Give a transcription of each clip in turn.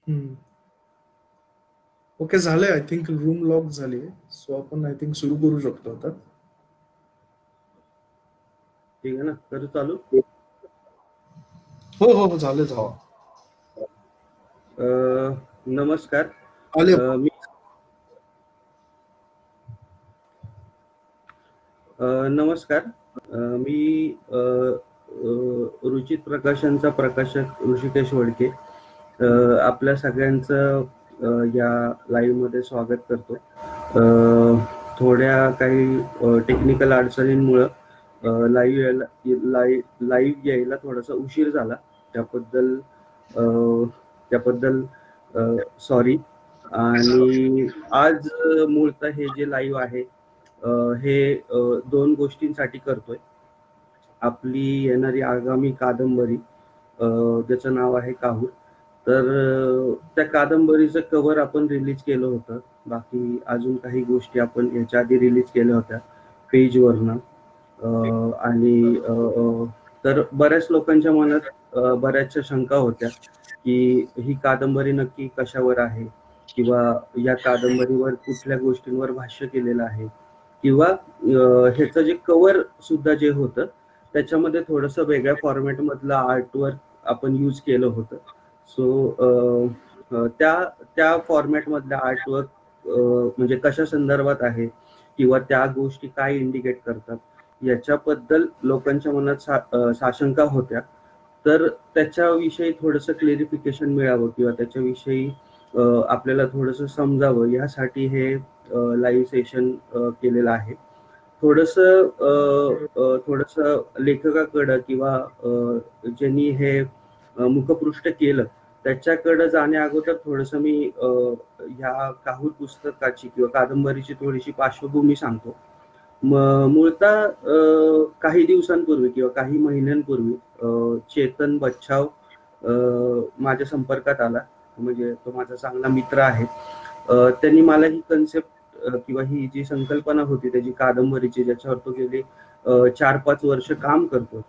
हम्म. ओके, झालंय. I think room lock झाली, सो आपण आय थिंक सुरू करू शकतो आता. ठीक आहे ना, करू चालू. हो हो हो, झालं झालं. नमस्कार. आले. मी नमस्कार. मी रुचित प्रकाशनचा प्रकाशक ऋषिकेश वडके आपल्या सगळ्यांचं या लाईव्ह मध्ये स्वागत करतो. थोड्या काही टेक्निकल अडचणींमुळं लाईव्ह यायला थोडासा उशीर झाला, त्याबद्दल सॉरी. आणि आज मूळतः हे जे लाईव्ह आहे हे दोन गोष्टींसाठी करतोय. आपली येणारी आगामी कादंबरी ज्याचं नाव आहे काहूर. तर त्या कादंबरीचं कव्हर आपण रिलीज केलं होतं. बाकी अजून काही गोष्टी आपण याच्या आधी रिलीज केल्या होत्या पेजवरनं. आणि तर बऱ्याच लोकांच्या मनात बऱ्याचशा शंका होत्या की ही कादंबरी नक्की कशावर आहे, किंवा या कादंबरीवर कुठल्या गोष्टींवर भाष्य केलेलं आहे, किंवा ह्याचं जे कव्हर सुद्धा जे होतं त्याच्यामध्ये थोडंसं वेगळ्या फॉर्मॅटमधलं आर्टवर्क आपण यूज केलं होतं. सो त्या फॉर्मॅटमधल्या आर्टवर्क म्हणजे कशा संदर्भात आहे, किंवा त्या गोष्टी काय इंडिकेट करतात, याच्याबद्दल लोकांच्या मनात साशंका होत्या. तर त्याच्याविषयी थोडंसं क्लेरिफिकेशन मिळावं, किंवा त्याच्याविषयी आपल्याला थोडंसं समजावं, यासाठी हे लाईव्ह सेशन केलेलं आहे. थोडंसं लेखकाकडं किंवा ज्यांनी हे मुखपृष्ठ केलं त्याच्याकडं जाण्या अगोदर थोडंसं मी ह्या काहूर पुस्तकाची किंवा कादंबरीची थोडीशी पार्श्वभूमी सांगतो. मूळतः काही दिवसांपूर्वी किंवा काही महिन्यांपूर्वी चेतन बच्छाव माझ्या संपर्कात आला. म्हणजे तो माझा चांगला मित्र आहे. त्यांनी मला ही कन्सेप्ट किंवा ही जी संकल्पना होती त्याची कादंबरीची, ज्याच्यावर तो गेले 4-5 वर्ष काम करतो,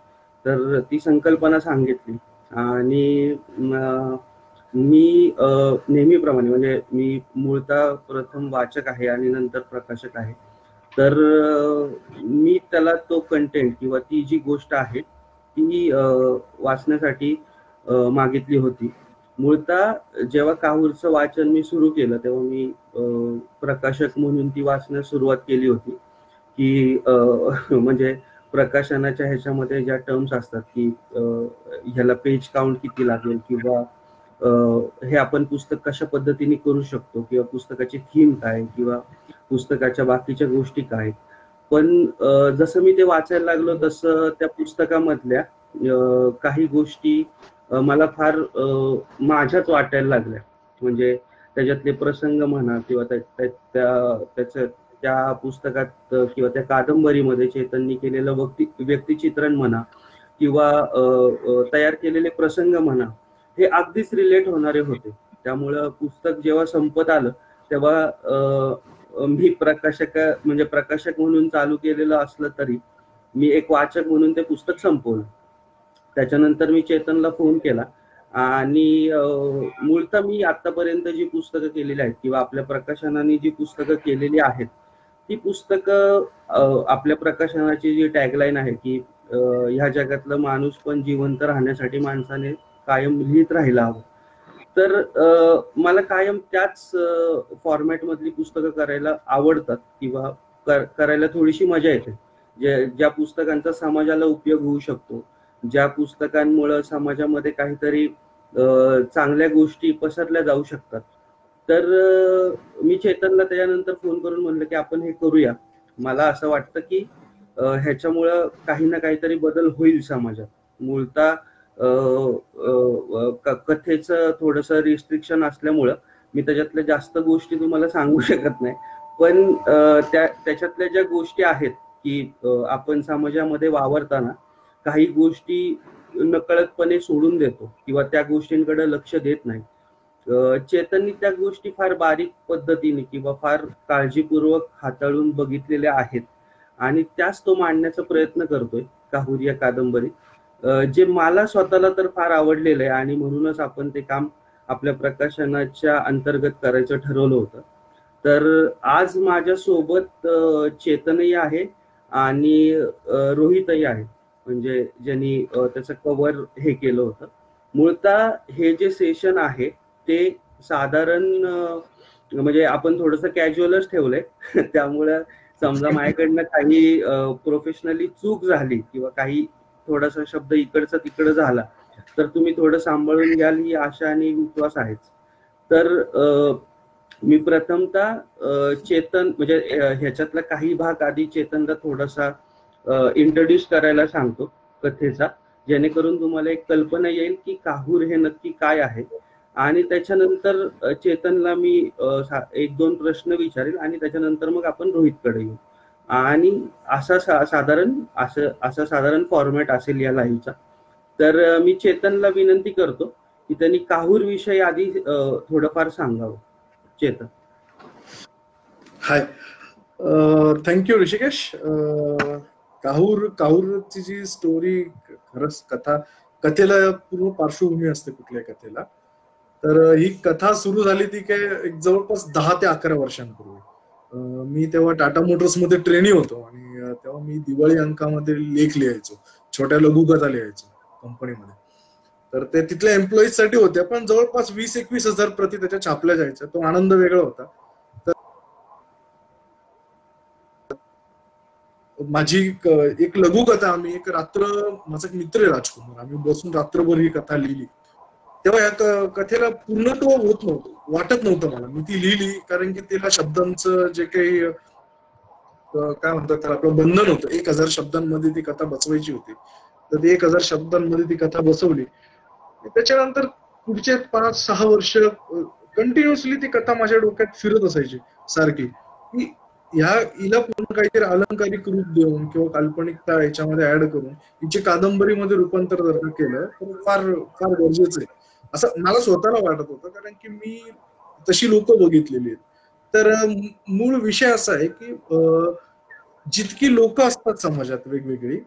तर ती संकल्पना सांगितली. आणि मी नेहमीप्रमाणे, म्हणजे मी मूळतः प्रथम वाचक आहे आणि नंतर प्रकाशक आहे. तर मी त्याला तो कंटेंट किंवा ती जी गोष्ट आहे ती वाचण्यासाठी मागितली होती. मूळतः जेव्हा काहूरचं वाचन मी सुरू केलं तेव्हा मी प्रकाशक म्हणून ती वाचण्यास सुरुवात केली होती, की म्हणजे प्रकाशनाच्या ह्याच्यामध्ये ज्या टर्म्स असतात की ह्याला पेज काउंट किती लागेल, किंवा हे आपण पुस्तक कशा पद्धतीने करू शकतो, किंवा पुस्तकाची थीम काय, किंवा पुस्तकाच्या बाकीच्या गोष्टी काय. पण जसं मी ते वाचायला लागलो तसं त्या पुस्तकामधल्या काही गोष्टी मला फार माझ्याच वाटायला लागल्या. म्हणजे त्याच्यातले प्रसंग म्हणा, किंवा त्याचं त्या पुस्तकात किंवा त्या कादंबरीमध्ये चेतननी केलेलं व्यक्तिचित्रण म्हणा, किंवा तयार केलेले प्रसंग म्हणा, हे अगदीच रिलेट होणारे होते. त्यामुळं पुस्तक जेव्हा संपत आलं तेव्हा मी प्रकाशक म्हणून चालू केलेलं असलं तरी मी एक वाचक म्हणून ते पुस्तक संपवलं. त्याच्यानंतर मी चेतनला फोन केला, आणि मूळतः मी आतापर्यंत जी पुस्तकं केलेली आहेत किंवा आपल्या प्रकाशनाने जी पुस्तकं केलेली आहेत ती पुस्तकं आपल्या प्रकाशनाची जी टॅगलाईन आहे की ह्या जगातलं माणूस पण जिवंत राहण्यासाठी माणसाने कायम लिहित राहायला हवं. तर मला कायम त्याच फॉर्मॅटमधली पुस्तकं करायला आवडतात, किंवा करायला थोडीशी मजा येते. ज्या पुस्तकांचा समाजाला उपयोग होऊ शकतो, ज्या पुस्तकांमुळे समाजामध्ये काहीतरी चांगल्या गोष्टी पसरल्या जाऊ शकतात. तर मी चेतनला त्याच्यानंतर फोन करून म्हणलं की आपण हे करूया. मला असं वाटतं की ह्याच्यामुळं काही ना काहीतरी बदल होईल समाजात. मूळतः कथेचं थोडंसं रिस्ट्रिक्शन असल्यामुळं मी त्याच्यातल्या जास्त गोष्टी तुम्हाला सांगू शकत नाही. पण त्याच्यातल्या ज्या गोष्टी आहेत की आपण समाजामध्ये वावरताना काही गोष्टी नकळतपणे सोडून देतो किंवा त्या गोष्टींकडे लक्ष देत नाही. चेतननी त्या गोष्टी फार बारीक पद्धतीने किंवा फार काळजीपूर्वक हाताळून बघितलेल्या आहेत, आणि त्याच तो मांडण्याचा प्रयत्न करतोय काहूर या कादंबरीत, जे मला स्वतःला तर फार आवडलेलं आहे. आणि म्हणूनच आपण ते काम आपल्या प्रकाशनाच्या अंतर्गत करायचं ठरवलं होतं. तर आज माझ्यासोबत चेतनही आहे आणि रोहितही आहे, म्हणजे ज्यांनी त्याचं कव्हर हे केलं होतं. मूळतः हे जे सेशन आहे ते साधारण म्हणजे आपण थोडंसं कॅज्युअलच ठेवलंय. त्यामुळं समजा माझ्याकडनं काही प्रोफेशनली चूक झाली किंवा काही थोडासा शब्द इकडचा तिकडं झाला तर तुम्ही थोडं सांभाळून घ्याल ही आशा आणि विश्वास आहेच. तर मी प्रथमतः चेतन म्हणजे ह्याच्यातला काही भाग आधी चेतनला थोडासा इंट्रोड्यूस करायला सांगतो कथेचा, जेणेकरून तुम्हाला एक कल्पना येईल की काहूर हे नक्की काय आहे. आणि त्याच्यानंतर चेतनला मी एक दोन प्रश्न विचारेल आणि त्याच्यानंतर मग आपण रोहितकडे येऊ. आणि असा साधारण फॉर्मॅट असेल या लाईव्हचा. तर मी चेतनला विनंती करतो की त्यांनी काहूर विषयी आधी थोडंफार सांगावं. चेतन. हाय, थँक्यू ऋषिकेश. काहूरची जी स्टोरी, खरंच कथेला पूर्ण पार्श्वभूमी असते कुठल्याही कथेला. तर ही कथा सुरू झाली ती काय एक जवळपास 10 ते 11 वर्षांपूर्वी. मी तेव्हा टाटा मोटर्स मध्ये ट्रेनी होतो आणि तेव्हा मी दिवाळी अंकामध्ये लेख लिहायचो, छोट्या लघुकथा लिहायचो कंपनीमध्ये. तर ते तिथल्या एम्प्लॉईज साठी होत्या, पण जवळपास 20-21 हजार प्रती त्याच्या छापल्या जायच्या. तो आनंद वेगळा होता. माझी एक लघुकथा, आम्ही एक रात्र, माझा एक मित्र आहे राजकुमार, आम्ही बसून रात्रभर ही कथा लिहिली. तेव्हा या कथेला पूर्णत्व होत नव्हतं, वाटत नव्हतं मला. मी ती लिहिली कारण की तिला शब्दांचं जे काही काय म्हणतात त्याला आपलं बंधन होतं, 1000 शब्दांमध्ये ती कथा बसवायची होती. तर ती 1000 शब्दांमध्ये ती कथा बसवली. त्याच्यानंतर पुढचे 5-6 वर्ष कंटिन्युअसली ती कथा माझ्या डोक्यात फिरत असायची सारखी, की हिला पूर्ण काहीतरी अलंकारिक रूप देऊन किंवा काल्पनिकता याच्यामध्ये ऍड करून हिचे कादंबरीमध्ये रूपांतर जर केलं तर फार फार गरजेचं आहे, असं मला स्वतःला वाटत होतं. कारण की मी तशी लोक बघितलेली आहेत. तर मूळ विषय असा आहे की जितकी लोक असतात समाजात वेगवेगळी,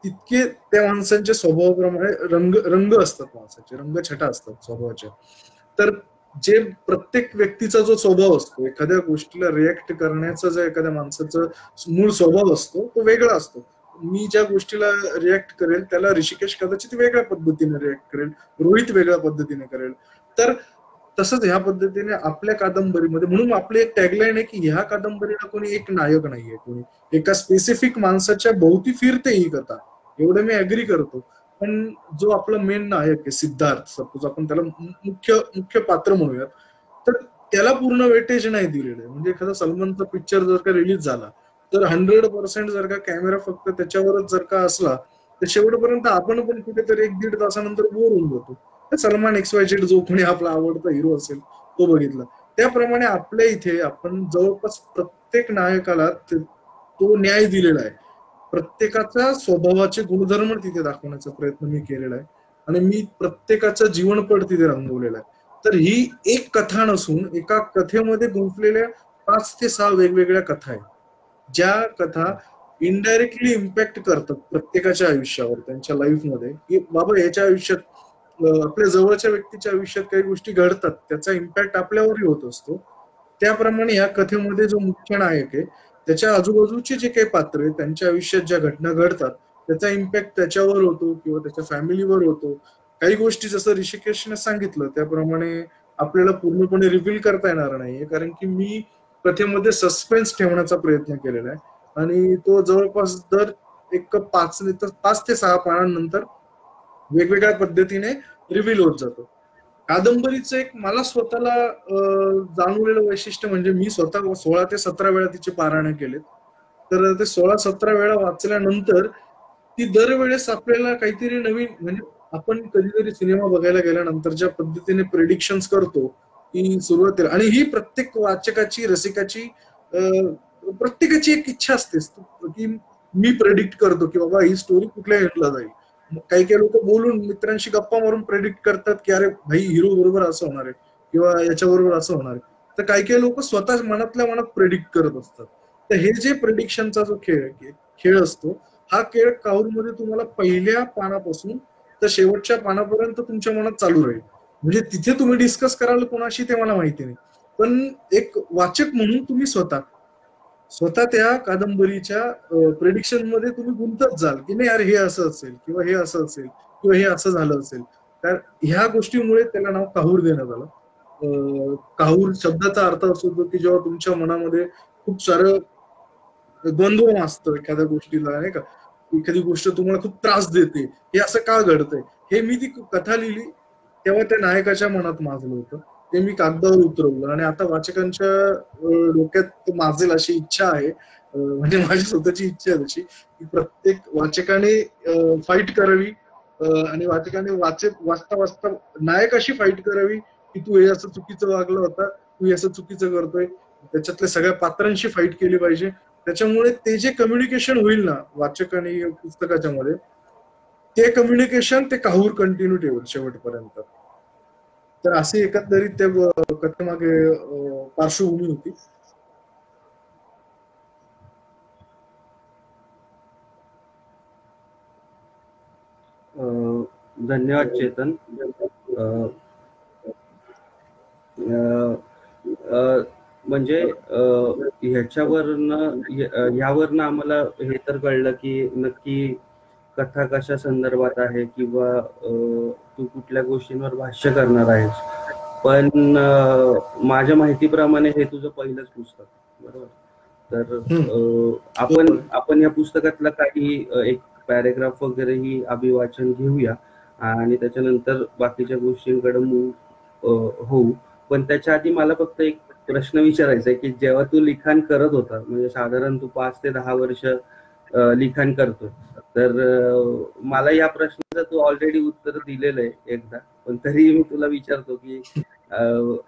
तितके त्या माणसांच्या स्वभावाप्रमाणे रंग रंग असतात, माणसाचे रंगछटा असतात स्वभावाच्या. तर जे प्रत्येक व्यक्तीचा जो स्वभाव असतो, एखाद्या गोष्टीला रिएक्ट करण्याचा जो एखाद्या माणसाचा मूळ स्वभाव असतो तो वेगळा असतो. मी ज्या गोष्टीला रिएक्ट करेल त्याला ऋषिकेश कदाचित वेगळ्या पद्धतीने रिएक्ट करेल, रोहित वेगळ्या पद्धतीने करेल. तर तसंच ह्या पद्धतीने आपल्या कादंबरीमध्ये, म्हणून आपली एक टॅगलाईन आहे की ह्या कादंबरीला कोणी एक नायक नाहीये, कोणी एका स्पेसिफिक माणसाच्या भोवती फिरते ही कथा, एवढं मी अग्री करतो. पण जो आपला मेन नायक आहे सिद्धार्थ, सपोज आपण त्याला मुख्य मुख्य पात्र म्हणूयात, तर त्याला पूर्ण वेटेज नाही दिलेलं आहे. म्हणजे एखादा सलमानचा पिक्चर जर का रिलीज झाला तर 100% जर का कॅमेरा फक्त त्याच्यावरच जर का असला तर शेवटपर्यंत आपण पण कुठेतरी 1-1.5 तासानंतर बोर होऊन जातो. सलमान XYZ जो कोणी आपला आवडता हिरो असेल तो बघितला. त्याप्रमाणे आपल्या इथे आपण जवळपास प्रत्येक नायकाला तो न्याय दिलेला आहे. प्रत्येकाचा स्वभावाचे गुणधर्म तिथे दाखवण्याचा प्रयत्न मी केलेला आहे आणि मी प्रत्येकाचा जीवनपट तिथे रंगवलेला आहे. तर ही एक कथा नसून एका कथेमध्ये गुंफलेल्या 5 ते 6 वेगवेगळ्या कथा आहेत, ज्या कथा इनडायरेक्टली इम्पॅक्ट करतात प्रत्येकाच्या आयुष्यावर, त्यांच्या लाईफमध्ये, की बाबा याच्या आयुष्यात आपल्या जवळच्या व्यक्तीच्या आयुष्यात काही गोष्टी घडतात, त्याचा इम्पॅक्ट आपल्यावरही होत असतो. त्याप्रमाणे या कथेमध्ये जो मुख्य नायक आहे त्याच्या आजूबाजूचे जे काही पात्र आहे त्यांच्या आयुष्यात ज्या घटना घडतात त्याचा इम्पॅक्ट त्याच्यावर होतो किंवा त्याच्या फॅमिलीवर होतो. काही गोष्टी जसं ऋषिकेशने सांगितलं त्याप्रमाणे आपल्याला पूर्णपणे रिव्हील करता येणार नाहीये, कारण की मी कथेमध्ये सस्पेन्स ठेवण्याचा प्रयत्न केलेला आहे आणि तो जवळपास दर एक 5 ते 6 पानांनंतर वेगवेगळ्या पद्धतीने रिव्हील होत जातो. कादंबरीचं एक मला स्वतःला जाणवलेलं वैशिष्ट्य म्हणजे मी स्वतः 16 ते 17 वेळा तिचे पारायण केलेत. तर ते 16-17 वेळा वाचल्यानंतर ती दरवेळेस आपल्याला काहीतरी नवीन, म्हणजे आपण कधीतरी सिनेमा बघायला गेल्यानंतर ज्या पद्धतीने प्रेडिक्शन्स करतो की सुरुवातीला, आणि ही प्रत्येक वाचकाची रसिकाची प्रत्येकाची एक इच्छा असते की मी प्रेडिक्ट करतो की बाबा ही स्टोरी कुठल्या एंडला जाईल. काही काही लोक बोलून मित्रांशी गप्पा मारून प्रेडिक्ट करतात की अरे भाई हिरो बरोबर असं होणार आहे किंवा याच्या बरोबर असं होणार आहे. तर काही काही लोक स्वतः मनातल्या मनात प्रेडिक्ट करत असतात. तर हे जे प्रेडिक्शनचा जो खेळ असतो, हा खेळ काहूरमध्ये तुम्हाला पहिल्या पानापासून तर शेवटच्या पानापर्यंत तुमच्या मनात चालू राहील. म्हणजे तिथे तुम्ही डिस्कस कराल कोणाशी ते मला माहिती नाही, पण एक वाचक म्हणून तुम्ही स्वतः त्या कादंबरीच्या प्रेडिक्शन मध्ये तुम्ही गुंतत जाल की नाही यार हे असं असेल किंवा हे असं असेल किंवा हे असं झालं असेल. तर ह्या गोष्टीमुळे त्याला नाव काहूर देण्यात आलं. काहूर शब्दाचा अर्थ असतो की जेव्हा तुमच्या मनामध्ये खूप सारं द्वंद्व असतं एखाद्या गोष्टीला, नाही का, एखादी गोष्ट तुम्हाला खूप त्रास देते, हे असं का घडतंय. हे मी ती कथा लिहिली तेव्हा त्या नायकाच्या मनात माजलं होतं, ते मी कागदावर उतरवलं आणि आता वाचकांच्या डोक्यात माजेल अशी इच्छा आहे. म्हणजे माझी स्वतःची इच्छा आहे तशी की प्रत्येक वाचकाने फाईट करावी आणि वाचकाने वाचता वाचता नायकाशी फाईट करावी की तू हे असं चुकीचं वागलं होता, तू हे असं चुकीचं करतोय. त्याच्यातल्या सगळ्या पात्रांशी फाईट केली पाहिजे. त्याच्यामुळे ते जे कम्युनिकेशन होईल ना वाचक आणि पुस्तकाच्या मध्ये, ते कम्युनिकेशन ते काहूर कंटिन्यू ठेवेल शेवटपर्यंत. तर अशी एकंदरीत त्या कथेमागे पार्श्वभूमी होती. धन्यवाद चेतन. म्हणजे ह्यावरनं आम्हाला हे तर कळलं की नक्की कथा कशा संदर्भात आहे किंवा तू कुठल्या गोष्टींवर भाष्य करणार आहेस. पण माझ्या माहितीप्रमाणे हे तुझं पहिलंच पुस्तक, बरोबर? तर आपण या पुस्तकातला काही एक पॅरेग्राफ वगैरे ही अभिवाचन घेऊया आणि त्याच्यानंतर बाकीच्या गोष्टींकडे होऊ. पण त्याच्या आधी मला फक्त एक प्रश्न विचारायचा आहे की जेव्हा तू लिखाण करत होता, म्हणजे साधारण तू 5 ते 10 वर्ष लिखाण करतो, तर मला या प्रश्नाचं तू ऑलरेडी उत्तर दिलेलं आहे एकदा, पण तरी मी तुला विचारतो की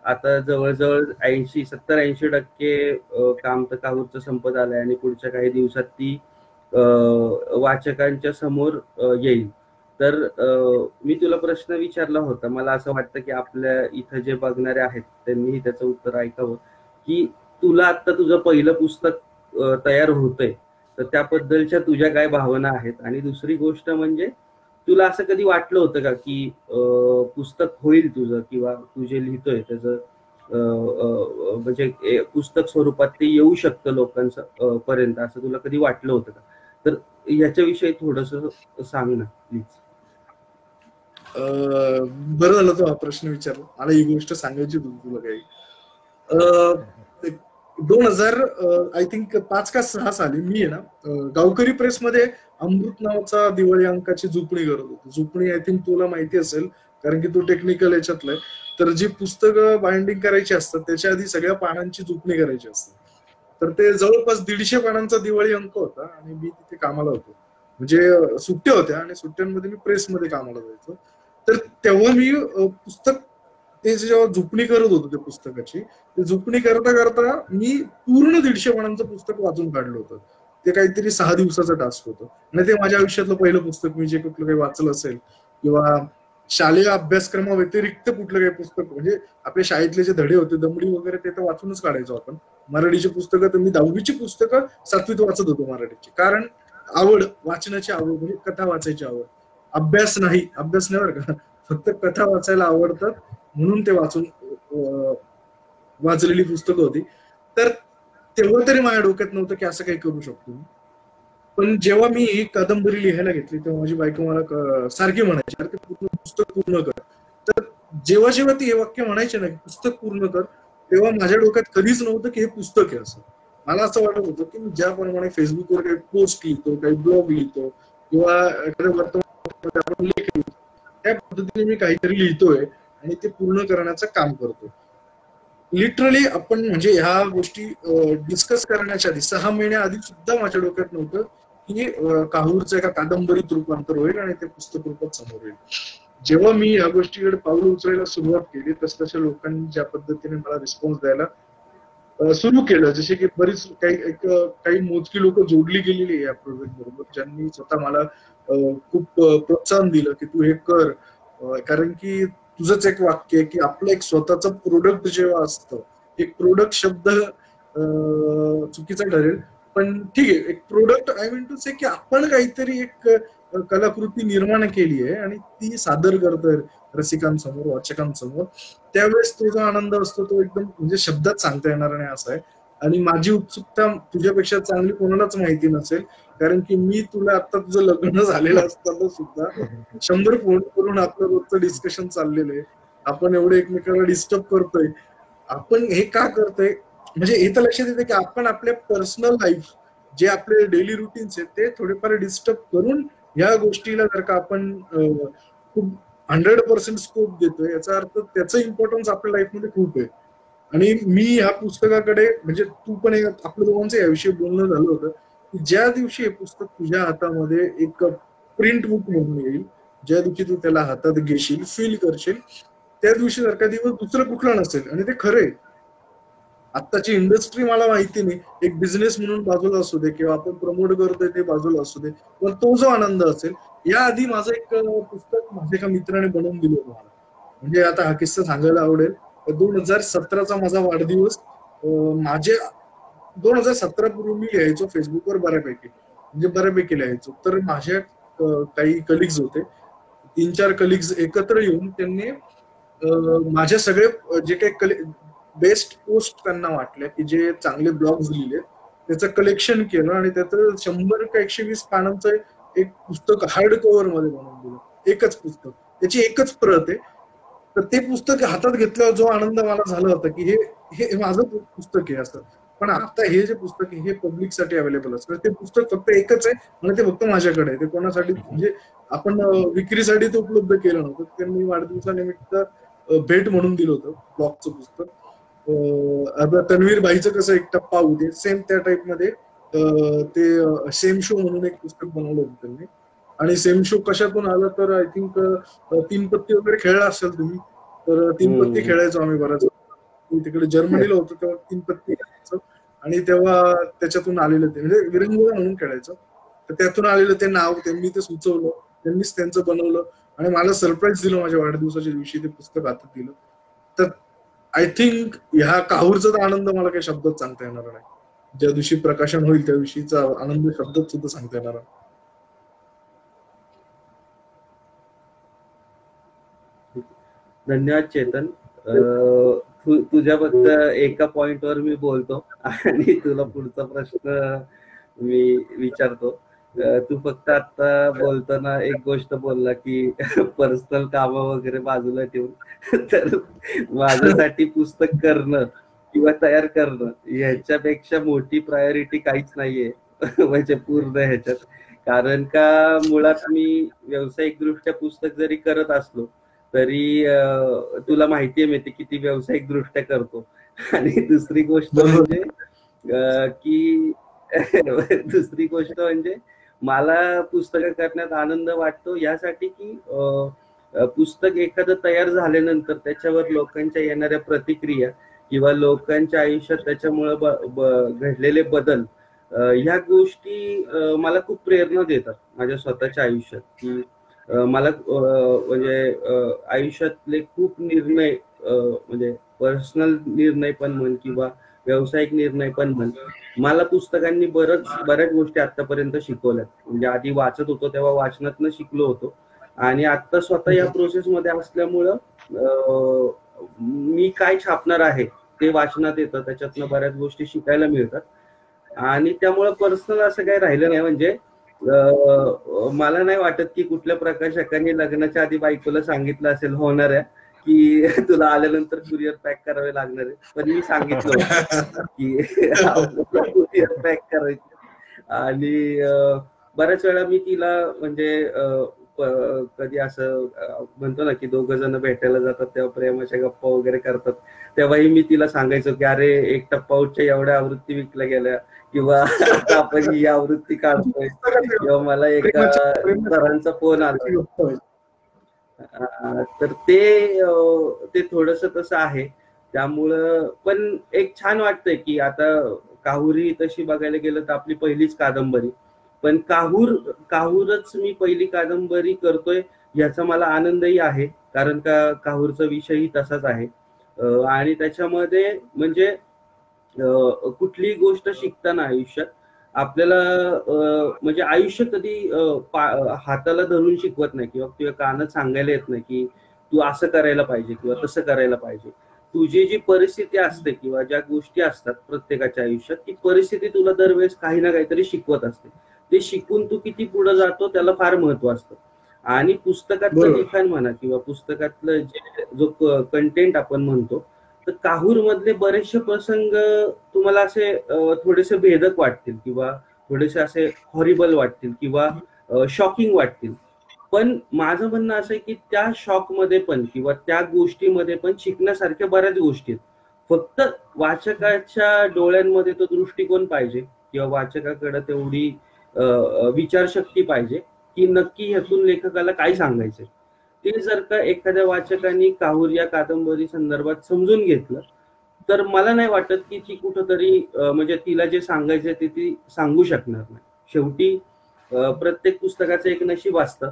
आता जवळजवळ 70-80% काम तर काहूरचं संपत आलंय आणि पुढच्या काही दिवसात ती वाचकांच्या समोर येईल. तर मी तुला प्रश्न विचारला होता, मला असं वाटतं की आपल्या इथं जे बघणारे आहेत त्यांनीही त्याचं उत्तर ऐकावं, की तुला आता तुझं पहिलं पुस्तक तयार होतंय, तर त्याबद्दलच्या तुझ्या काय भावना आहेत. आणि दुसरी गोष्ट म्हणजे तुला असं कधी वाटलं होतं का की पुस्तक होईल तुझं किंवा तू जे लिहितोय त्याचं म्हणजे पुस्तक स्वरूपात ते येऊ शकतं लोकांचं पर्यंत, असं तुला कधी वाटलं होतं का? तर याच्याविषयी थोडस सांग ना प्लीज. बरं झालं तो हा प्रश्न विचारला, मला ही गोष्ट सांगायची होती तुला काही. 2000 आय थिंक 5 का 6 साली मी आहे ना गावकरी प्रेसमध्ये अमृत नावाचा दिवाळी अंकाची झुपणी करत होतो. झुपणी आय थिंक तुला माहिती असेल कारण की तू टेक्निकल याच्यातलं आहे. तर जी पुस्तकं बाइंडिंग करायची असतात त्याच्या आधी सगळ्या पानांची झुपणी करायची असते. तर ते जवळपास 150 पानांचा दिवाळी अंक होता आणि मी तिथे कामाला होतो. म्हणजे सुट्ट्या होत्या आणि सुट्ट्यांमध्ये मी प्रेसमध्ये कामाला जायचो. तर तेव्हा मी पुस्तक ते जेव्हा झुपणी करत होतो त्या पुस्तकाची, ते झुपणी करता करता मी पूर्ण 150 पानांचं पुस्तक वाचून काढलं होतं. ते काहीतरी 6 दिवसाचं टास्क होतं आणि ते माझ्या आयुष्यातलं पहिलं पुस्तक मी जे कुठलं काही वाचलं असेल किंवा शालेय अभ्यासक्रमाव्यतिरिक्त कुठलं काही पुस्तक, म्हणजे आपल्या शाळेतले जे धडे होते दमडी वगैरे ते तर वाचूनच काढायचो आपण. मराठीची पुस्तकं तर मी 10वीची पुस्तकं 7वीत वाचत होतो मराठीची, कारण आवड, वाचनाची आवड, म्हणजे कथा वाचायची आवड. अभ्यास नाही बरं का, फक्त कथा वाचायला आवडतात म्हणून ते वाचलेली पुस्तकं होती. तर तेव्हा तरी माझ्या डोक्यात नव्हतं की असं काही करू शकतो मी. पण जेव्हा मी ही कादंबरी लिहायला घेतली तेव्हा माझी बायको मला सारखी म्हणायची अरे ते पुस्तक पूर्ण कर. तर जेव्हा जेव्हा ती हे वाक्य म्हणायचे ना की पुस्तक पूर्ण कर, तेव्हा माझ्या डोक्यात कधीच नव्हतं की हे पुस्तक आहे असं. मला असं वाटत होतं की मी ज्याप्रमाणे फेसबुकवर काही पोस्ट लिहितो, काही ब्लॉग लिहितो किंवा एखाद्या वर्तमानपत्रात आपण लेख लिहितो, त्या पद्धतीने मी काहीतरी लिहितोय आणि ते पूर्ण करण्याचं काम करतोय. लिटरली आपण म्हणजे ह्या गोष्टी डिस्कस करण्याच्या आधी 6 महिन्याआधी सुद्धा माझ्या डोक्यात नव्हतं की काहूरचं एका कादंबरीत रूपांतर होईल आणि ते पुस्तक रूपात समोर येईल. जेव्हा मी या गोष्टीकडे पाऊल उचलायला सुरुवात केली तस तशा लोकांनी ज्या पद्धतीने मला रिस्पॉन्स द्यायला सुरू केलं, जसे की बरीच काही मोजकी लोक जोडली गेलेली आहे या प्रोजेक्ट बरोबर, ज्यांनी स्वतः मला खूप प्रोत्साहन दिलं की तू हे कर. कारण की तुझंच एक वाक्य आहे की आपलं एक स्वतःच प्रोडक्ट जेव्हा असतं, एक प्रोडक्ट शब्द चुकीचा ठरेल, पण ठीक आहे, एक प्रोडक्ट आय मीन टू से की आपण काहीतरी एक कलाकृती निर्माण केली आहे आणि ती सादर करतोय रसिकांसमोर, वाचकांसमोर, त्यावेळेस तो जो आनंद असतो तो एकदम म्हणजे शब्दात सांगता येणार नाही असा आहे. आणि माझी उत्सुकता तुझ्यापेक्षा चांगली कोणालाच माहिती नसेल, कारण की मी तुला आता तुझं लग्न झालेलं असताना सुद्धा 100 फोन करून आपलं रोजचं डिस्कशन चाललेलं आहे. आपण एवढे एकमेकाला डिस्टर्ब करतोय. आपण हे का करतोय, म्हणजे हे तर लक्षात येतं की आपण आपल्या पर्सनल लाईफ, जे आपले डेली रुटीन्स आहेत ते थोडेफार डिस्टर्ब करून या गोष्टीला जर का आपण खूप 100% स्कोप देतोय, याचा अर्थ त्याचं इम्पॉर्टन्स आपल्या लाईफमध्ये खूप आहे. आणि मी ह्या पुस्तकाकडे, म्हणजे तू पण आपल्या दोघांचं याविषयी बोलणं झालं होतं की ज्या दिवशी हे पुस्तक तुझ्या हातामध्ये एक प्रिंट बुक म्हणून येईल, ज्या दिवशी तू त्याला हातात घेशील, फील करशील, त्या दिवशी जर का दिवस दुसरं कुठला नसेल. आणि ते खरंय, आत्ताची इंडस्ट्री मला माहिती नाही, एक बिझनेस म्हणून बाजूला असू दे किंवा आपण प्रमोट करतोय ते बाजूला असू दे, पण तो जो आनंद असेल, या आधी माझं एक पुस्तक माझ्या एका मित्राने बनवून दिलं होतं मला. म्हणजे आता हा किस्सा सांगायला आवडेल. 2017चा माझा वाढदिवस, माझे 2017 पूर्वी मी लिहायचो फेसबुकवर बऱ्यापैकी, म्हणजे बऱ्यापैकी लिहायचो. तर माझ्या काही कलिग्स होते, 3-4 कलिग्स एकत्र येऊन त्यांनी माझे सगळे जे काही बेस्ट पोस्ट त्यांना वाटल्या की जे चांगले ब्लॉग्स लिहिले, त्याचं कलेक्शन केलं आणि त्याचं 100 का 120 पानांचं एक पुस्तक हार्ड कव्हर मध्ये बनवून दिलं. एकच पुस्तक, त्याची एकच प्रत आहे. तर ते पुस्तक हातात घेतल्यावर जो आनंद मला झाला होता की हे हे माझं पुस्तक आहे असं. पण आता हे जे पुस्तक आहे हे पब्लिकसाठी अवेलेबल असतं. ते पुस्तक फक्त एकच आहे आणि ते फक्त माझ्याकडे आहे. ते कोणासाठी, म्हणजे आपण विक्रीसाठी ते उपलब्ध केलं नव्हतं. त्यांनी वाढदिवसानिमित्त भेट म्हणून दिलं होतं ब्लॉगचं पुस्तक. आता तन्वीर भाईचं कसं एक टप्पा होते, सेम त्या टाइप मध्ये ते सेम शो म्हणून एक पुस्तक बनवलं होतं त्यांनी. आणि सेम शो कशातून आलं तर आय थिंक 3 पत्ती वगैरे खेळला असेल तुम्ही, तर 3 पत्ती खेळायचो आम्ही बराच. तिकडे जर्मनीला होतो तेव्हा 3 पत्ती खेळायचो. आणि तेव्हा त्याच्यातून आलेलं ते म्हणजे विरंगुळा म्हणून खेळायचं. तर त्यातून आलेलं ते नाव त्यांनी ते सुचवलं, त्यांनीच त्यांचं बनवलं आणि मला सरप्राईज दिलं माझ्या वाढदिवसाच्या दिवशी ते पुस्तक हातात दिलं. तर आय थिंक ह्या काहूरचा आनंद मला काही शब्दात सांगता येणार नाही. ज्या दिवशी प्रकाशन होईल त्या दिवशीचा आनंद शब्दात सुद्धा सांगता येणार नाही. धन्यवाद चेतन. तुझ्याबद्दल एका पॉइंटवर मी बोलतो आणि तुला पुढचा प्रश्न मी विचारतो. तू फक्त आता बोलताना एक गोष्ट बोलला की पर्सनल काम वगैरे बाजूला ठेवून, तर माझ्यासाठी पुस्तक करणं किंवा तयार करणं ह्याच्यापेक्षा मोठी प्रायोरिटी काहीच नाहीये म्हणजे पूर्ण ह्याच्यात. कारण का मुळात मी व्यावसायिक दृष्ट्या पुस्तक जरी करत असलो तरी तुला माहितीये मी ते किती व्यावसायिक दृष्ट्या करतो. आणि दुसरी गोष्ट म्हणजे की दुसरी गोष्ट म्हणजे मला पुस्तकं करण्यात आनंद वाटतो यासाठी की पुस्तक एखादं तयार झाल्यानंतर त्याच्यावर लोकांच्या येणाऱ्या प्रतिक्रिया किंवा लोकांच्या आयुष्यात त्याच्यामुळे घडलेले बदल, ह्या गोष्टी मला खूप प्रेरणा देतात माझ्या स्वतःच्या आयुष्यात. की मला म्हणजे आयुष्यातले खूप निर्णय, म्हणजे पर्सनल निर्णय पण म्हण किंवा व्यावसायिक निर्णय पण म्हण, मला पुस्तकांनी बऱ्याच गोष्टी आतापर्यंत शिकवल्यात. म्हणजे आधी वाचत होतो तेव्हा वाचनातनं शिकलो होतो आणि आता स्वतः या प्रोसेसमध्ये असल्यामुळं मी काय छापणार आहे ते वाचनात येतं, त्याच्यातनं बऱ्याच गोष्टी शिकायला मिळतात. आणि त्यामुळं पर्सनल असं काही राहिलं नाही. म्हणजे मला नाही वाटत की कुठल्या प्रकाशकांनी लग्नाच्या आधी बायकोला सांगितलं असेल होणार आहे की तुला आल्यानंतर कुरिअर पॅक करावे लागणार आहे, पण मी सांगितलं होतं की कुरिअर पॅक करायचे. आणि बऱ्याच वेळा मी तिला म्हणजे कधी असं म्हणतो ना की दोघं जण भेटायला जातात तेव्हा प्रेमाच्या गप्पा वगैरे करतात, तेव्हाही मी तिला सांगायचो की अरे एक टप्पा उठच्या एवढ्या आवृत्ती विकल्या गेल्या किंवा आता आपण ही आवृत्ती काढतोय, किंवा मला एका सरांचा फोन आला. तर ते थोडस तसं आहे. त्यामुळं पण एक छान वाटतंय की आता काहुरी तशी बघायला गेलं तर आपली पहिलीच कादंबरी, पण काहूरच मी पहिली कादंबरी करतोय याचा मला आनंदही आहे. कारण का काहूरचा विषयही तसाच आहे. आणि त्याच्यामध्ये म्हणजे कुठलीही गोष्ट शिकताना आयुष्यात आपल्याला म्हणजे आयुष्य कधी हाताला धरून शिकवत नाही किंवा तुझ्या कानात सांगायला येत नाही की तू असं करायला पाहिजे किंवा तसं करायला पाहिजे. तुझी जी परिस्थिती असते किंवा ज्या गोष्टी असतात प्रत्येकाच्या आयुष्यात, ती परिस्थिती तुला दरवेळेस काही ना काहीतरी शिकवत असते. ते शिकून तू किती पुढे जातो त्याला फार महत्व असतं. आणि पुस्तकातलं बरोबर. लिखाण म्हणा किंवा पुस्तकातलं जो कंटेंट आपण म्हणतो, तर काहूर मधले बरेचसे प्रसंग तुम्हाला असे थोडेसे भेदक वाटतील किंवा थोडेसे असे हॉरिबल वाटतील किंवा शॉकिंग वाटतील. पण माझं म्हणणं असं आहे की त्या शॉक मध्ये पण किंवा त्या गोष्टीमध्ये पण शिकण्यासारख्या बऱ्याच गोष्टी आहेत. फक्त वाचकाच्या डोळ्यांमध्ये तो दृष्टिकोन पाहिजे किंवा वाचकाकडे तेवढी विचारशक्ती पाहिजे की नक्की ह्यातून लेखकाला काय सांगायचंय. ते जर का एखाद्या वाचकाने काहूर या कादंबरी संदर्भात समजून घेतलं, तर मला नाही वाटत की ती कुठंतरी म्हणजे तिला जे सांगायचंय ते ती सांगू शकणार नाही. शेवटी प्रत्येक पुस्तकाचं एक नशीब असतं.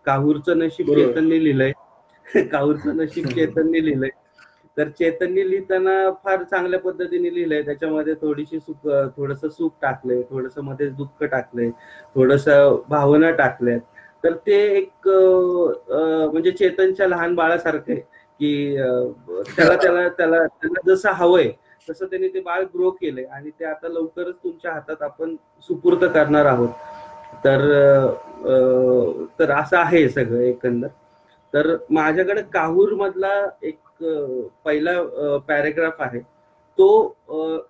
काहूरचं नशीब बरोबर. चेतनने लिहिलंय. काहूरचं नशीब चेतनने लिहिलंय. तर चेतनने लिहिताना फार चांगल्या पद्धतीने लिहिलंय. त्याच्यामध्ये थोडीशी थोडंसं सुख टाकलंय, थोडंसं मध्ये दुःख टाकलंय, थोडंसं भावना टाकल्यात. तर ते एक म्हणजे चेतनच्या लहान बाळासारखं आहे की त्याला त्याला त्याला त्याला जसं हवंय तसं त्यांनी ते बाळ ग्रो केलंय आणि ते आता लवकरच तुमच्या हातात आपण सुपूर्द करणार आहोत. तर असं आहे सगळं एकंदर. तर माझ्याकडे काहूर मधला एक पहिला पॅरेग्राफ आहे तो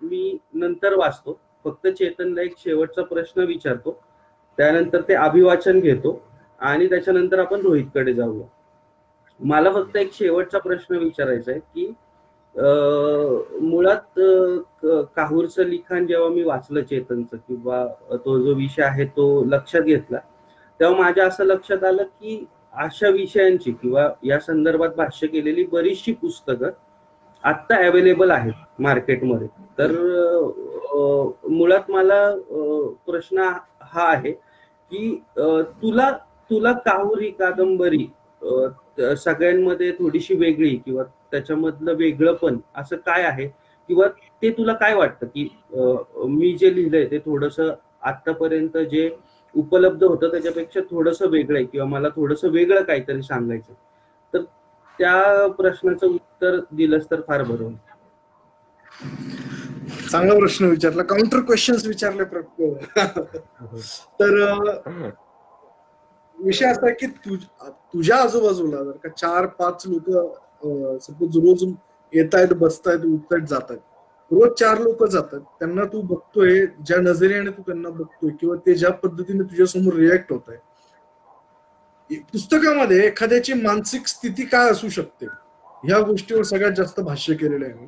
मी नंतर वाचतो. फक्त चेतनला एक शेवटचा प्रश्न विचारतो, त्यानंतर ते अभिवाचन घेतो आणि त्याच्यानंतर आपण रोहितकडे जाऊया. मला फक्त एक शेवटचा प्रश्न विचारायचा आहे की मुळात काहूरचं लिखाण जेव्हा मी वाचलं चेतनचं किंवा तो जो विषय आहे तो लक्षात घेतला, तेव्हा माझ्या असं लक्षात आलं की अशा विषयांची किंवा या संदर्भात भाष्य केलेली बरीचशी पुस्तकं आत्ता अवेलेबल आहेत मार्केटमध्ये. तर मुळात मला प्रश्न हा आहे की तुला तुला काहूर ही कादंबरी सगळ्यांमध्ये थोडीशी वेगळी किंवा त्याच्यामधलं वेगळं पण असं काय आहे किंवा ते तुला काय वाटतं की मी जे लिहिलंय ते थोडंसं आतापर्यंत जे उपलब्ध होतं त्याच्यापेक्षा थोडंसं वेगळं आहे किंवा मला थोडंसं वेगळं काहीतरी सांगायचं. तर त्या प्रश्नाचं उत्तर दिलंस तर फार बरं होईल. चांगला प्रश्न विचारला, काउंटर क्वेश्चन्स विचारले. तर विषय असा आहे की तुझ्या आजूबाजूला जर का 4-5 लोक सपोज रोज येतायत, बसतायत, उठतायत, जातात, रोज 4 लोक जातात, त्यांना तू बघतोय, ज्या नजरेने तू त्यांना बघतोय किंवा ते ज्या पद्धतीने तुझ्या समोर रिॲक्ट होत आहे, पुस्तकामध्ये एखाद्याची मानसिक स्थिती काय असू शकते ह्या गोष्टीवर सगळ्यात जास्त भाष्य केलेलं आहे मी.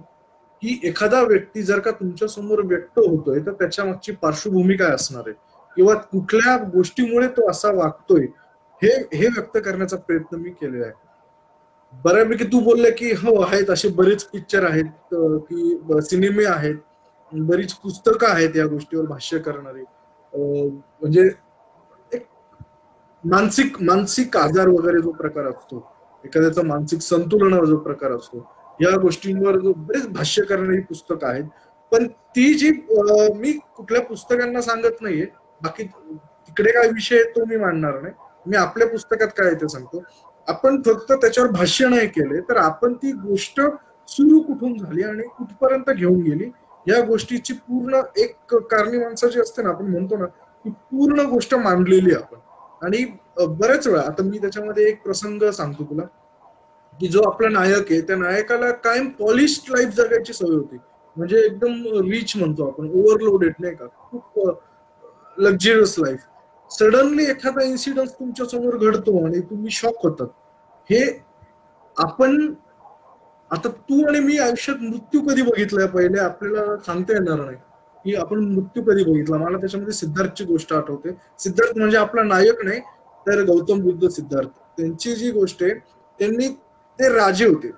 की एखादा व्यक्ती जर का तुमच्या समोर व्यक्त होतोय तर त्याच्या मागची पार्श्वभूमी काय असणार आहे किंवा कुठल्या गोष्टीमुळे तो असा वागतोय हे व्यक्त करण्याचा प्रयत्न मी केलेला आहे. बऱ्यापैकी तू बोलले की हो आहेत, असे बरेच पिक्चर आहेत की सिनेमे आहेत, बरीच पुस्तकं आहेत या गोष्टीवर भाष्य करणारी. म्हणजे एक मानसिक आजार वगैरे जो प्रकार असतो, एखाद्याचा मानसिक संतुलनावर जो प्रकार असतो, या गोष्टींवर जो बरेच भाष्य करणारी पुस्तकं आहेत. पण ती जी मी कुठल्या पुस्तकांना सांगत नाहीये, बाकी तिकडे काय विषय आहे तो मी मांडणार नाही. मी आपल्या पुस्तकात काय आहे ते सांगतो. आपण फक्त त्याच्यावर भाष्य नाही केले तर आपण ती गोष्ट सुरू कुठून झाली आणि कुठपर्यंत घेऊन गेली या गोष्टीची पूर्ण एक कारणी माणसाची असते ना, आपण म्हणतो ना की पूर्ण गोष्ट मांडलेली आपण. आणि बऱ्याच वेळा आता मी त्याच्यामध्ये एक प्रसंग सांगतो तुला की जो आपला नायक आहे त्या नायकाला कायम पॉलिश्ड लाईफ जगायची सवय होती. म्हणजे एकदम रिच म्हणतो आपण, ओव्हरलोडेड नाही का, खूप लक्झरियस लाईफ. सडनली एखादा इन्सिडन्स तुमच्या समोर घडतो आणि तुम्ही शॉक होतात. हे आपण आता तू आणि मी आयुष्यात मृत्यू कधी बघितलाय पहिले आपल्याला सांगता येणार नाही की आपण मृत्यू कधी बघितला. मला त्याच्यामध्ये सिद्धार्थची गोष्ट आठवते. सिद्धार्थ म्हणजे आपला नायक नाही तर गौतम बुद्ध सिद्धार्थ, त्यांची जी गोष्ट आहे, त्यांनी ते राजे होते,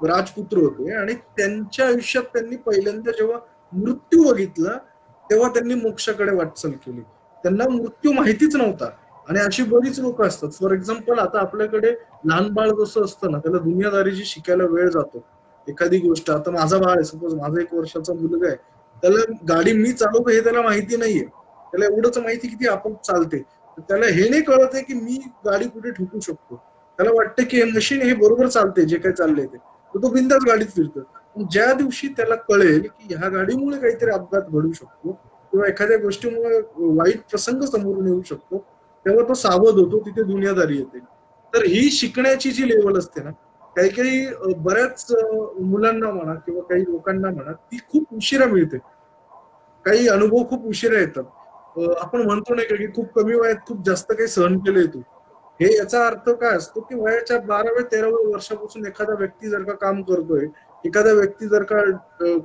राजपुत्र होते आणि त्यांच्या आयुष्यात त्यांनी पहिल्यांदा जेव्हा मृत्यू बघितला तेव्हा त्यांनी मोक्षाकडे वाटचाल केली. त्यांना मृत्यू माहितीच नव्हता. आणि अशी बरीच लोक असतात. फॉर एक्झाम्पल आता आपल्याकडे लहान बाळ जसं असतं ना, त्याला दुनियादारीची शिकायला वेळ जातो. एखादी गोष्ट, आता माझा बाळ आहे, सपोज माझा 1 वर्षाचा मुलगा आहे, त्याला गाडी मी चालवतो हे त्याला माहिती नाहीये. त्याला एवढंच माहिती की ती आपोआप चालते. त्याला हे नाही कळत आहे की मी गाडी कुठे ठोकू शकतो. त्याला वाटतं की हे मशीन हे बरोबर चालते जे काही चाललंय ते, तो बिंदास गाडीत फिरतो. पण ज्या दिवशी त्याला कळेल की ह्या गाडीमुळे काहीतरी अपघात घडू शकतो किंवा एखाद्या गोष्टीमुळे वाईट प्रसंग समोरून येऊ शकतो, तेव्हा तो सावध होतो, तिथे दुनियादारी येते. तर ही शिकण्याची जी लेवल असते ना, काही काही बऱ्याच मुलांना म्हणा किंवा काही लोकांना म्हणा, ती खूप उशिरा मिळते. काही अनुभव खूप उशिरा येतात. आपण म्हणतो नाही का की खूप कमी वयात खूप जास्त काही सहन केलंय तू. हे याचा अर्थ काय असतो की वयाच्या 12व्या-13व्या वर्षापासून एखादा व्यक्ती जर का काम करतोय, एखादा व्यक्ती जर का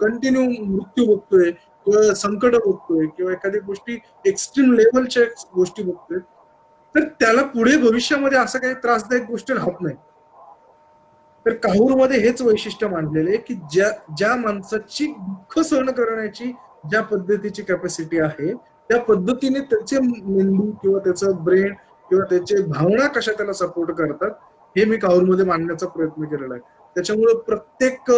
कंटिन्यू मृत्यू बघतोय किंवा संकट बघतोय किंवा एखादी गोष्टी एक्स्ट्रीम लेवलच्या गोष्टी बघतोय, तर त्याला पुढे भविष्यामध्ये असं काही त्रासदायक गोष्टी राहत नाही. तर काहूरमध्ये हेच वैशिष्ट्य मानलेलं आहे की ज्या ज्या माणसाची दुःख सहन करण्याची ज्या पद्धतीची कॅपॅसिटी आहे, त्या पद्धतीने त्याचे मेंदू किंवा त्याचं ब्रेन किंवा त्याचे भावना कशा त्याला सपोर्ट करतात, हे मी काहूरमध्ये मांडण्याचा प्रयत्न केलेला आहे. त्याच्यामुळे प्रत्येक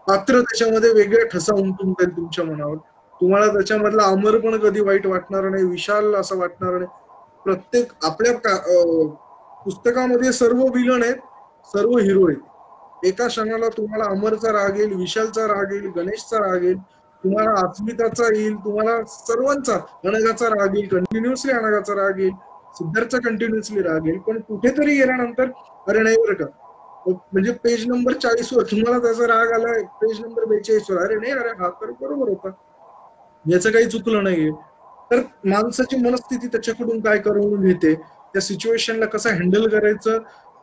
पात्र त्याच्यामध्ये वेगळा ठसा उमटून जाईल तुमच्या मनावर. तुम्हाला त्याच्यामधला अमर पण कधी वाईट वाटणार नाही, विशाल असं वाटणार नाही. प्रत्येक आपल्या पुस्तकामध्ये सर्व विलन आहेत, सर्व हिरो आहेत. एका क्षणाला तुम्हाला अमरचा राग येईल, विशालचा राग येईल, गणेशचा राग येईल, तुम्हाला अस्मिताचा येईल, तुम्हाला सर्वांचा अनघाचा राग येईल, कंटिन्युअसली अनघाचा राग येईल, सिद्धार्थचा कंटिन्युअसली राग येईल. पण कुठेतरी गेल्यानंतर अरे नाही बरं का, म्हणजे पेज नंबर 40 वर तुम्हाला त्याचा राग आलाय, पेज नंबर 42 वर अरे नाही, अरे हा तर बरोबर होता, याचं काही चुकलं नाहीये. तर माणसाची मनस्थिती त्याच्याकडून काय करून घेते, त्या सिच्युएशनला कसं हँडल करायचं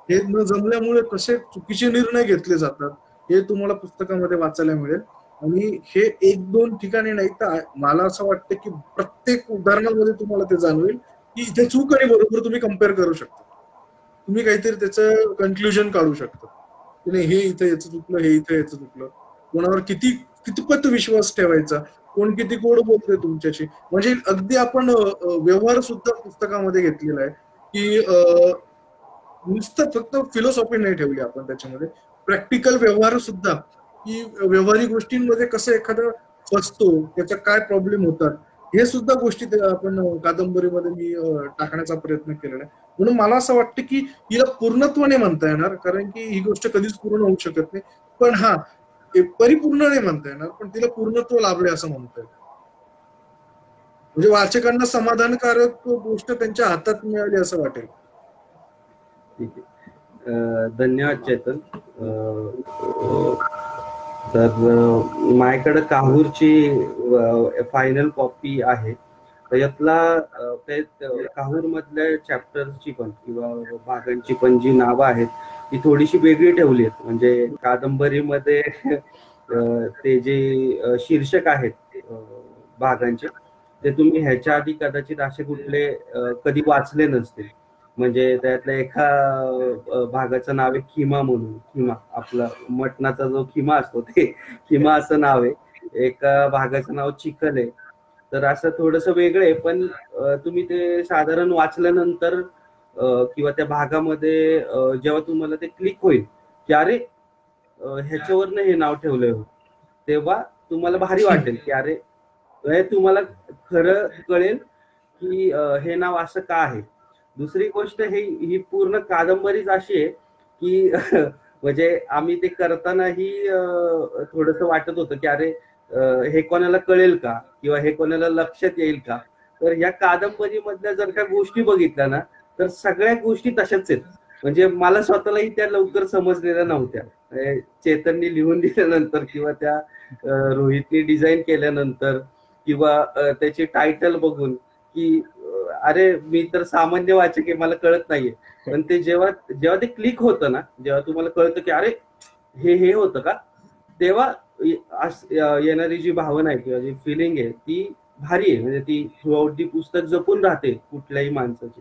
हे न जमल्यामुळे कसे चुकीचे निर्णय घेतले जातात, हे तुम्हाला पुस्तकामध्ये वाचायला मिळेल. आणि हे एक दोन ठिकाणी नाही तर मला असं वाटतं की प्रत्येक उदाहरणामध्ये तुम्हाला ते जाणवेल की इथे चूक आणि बरोबर तुम्ही कम्पेअर करू शकता. तुम्ही काहीतरी त्याचं कन्क्लुजन काढू शकता की नाही हे इथं याचं चुकलं, हे इथं याचं चुकलं. कोणावर कितपत विश्वास ठेवायचा, कोण किती गोड बोलतोय तुमच्याशी. म्हणजे अगदी आपण व्यवहार सुद्धा पुस्तकामध्ये घेतलेला आहे की नुसतं फक्त फिलॉसॉफी नाही ठेवली आपण त्याच्यामध्ये, प्रॅक्टिकल व्यवहार सुद्धा, की व्यवहारिक गोष्टींमध्ये कसं एखादा फसतो, त्याचा काय प्रॉब्लेम होतात, हे सुद्धा गोष्टी आपण कादंबरीमध्ये मी टाकण्याचा प्रयत्न केलेला आहे. म्हणून मला असं वाटतं की हिला पूर्णत्व नाही म्हणता येणार, कारण की ही गोष्ट कधीच पूर्ण होऊ शकत नाही. पण हा परिपूर्ण नाही म्हणता येणार, पण तिला पूर्णत्व लाभले असं म्हणता येईल. म्हणजे वाचकांना समाधानकारक गोष्ट त्यांच्या हातात मिळाली असं वाटेल. ठीक आहे. धन्यवाद चेतन. तर माझ्याकडे काहूरची फायनल कॉपी आहे. त्याच्यातला काहूर मधल्या चॅप्टरची पण किंवा भागांची पण जी नावं आहेत ती थोडीशी वेगळी ठेवली आहेत. म्हणजे कादंबरीमध्ये ते जे शीर्षक आहेत भागांचे, ते तुम्ही ह्याच्या आधी कदाचित असे कुठले कधी वाचले नसतील. म्हणजे त्यातल्या एका भागाचं नाव आहे खिमा म्हणून. खिमा आपला मटणाचा जो खिमा असतो ते खिमा असं नाव आहे. एका भागाचं नाव चिखल आहे. तर असं थोडस वेगळं आहे, पण तुम्ही ते साधारण वाचल्यानंतर किंवा त्या भागामध्ये जेव्हा तुम्हाला ते क्लिक होईल की अरे ह्याच्यावरनं हे नाव ठेवलंय हो, तेव्हा तुम्हाला भारी वाटेल की अरे हे तुम्हाला खरं कळेल की हे नाव असं का आहे. दुसरी गोष्ट ही पूर्ण कादंबरीच अशी आहे की म्हणजे आम्ही ते करतानाही थोडस वाटत होतं की अरे हे कोणाला कळेल का किंवा हे कोणाला लक्षात येईल का. तर या कादंबरीमधल्या जर का गोष्टी बघितल्या ना, तर सगळ्या गोष्टी तशाच आहेत. म्हणजे मला स्वतःलाही त्या लवकर समजलेल्या नव्हत्या. चेतननी लिहून दिल्यानंतर किंवा त्या रोहितनी डिझाईन केल्यानंतर किंवा त्याची टायटल बघून की अरे मी तर सामान्य वाचक आहे, मला कळत नाहीये. पण ते जेव्हा जेव्हा ते क्लिक होतं ना, जेव्हा तुम्हाला कळतं की अरे हे होतं का, तेव्हा येणारी जी भावना आहे किंवा जी फिलिंग आहे ती भारी आहे. म्हणजे ती थ्रूआउट दी पुस्तक जपून राहते कुठल्याही माणसाची.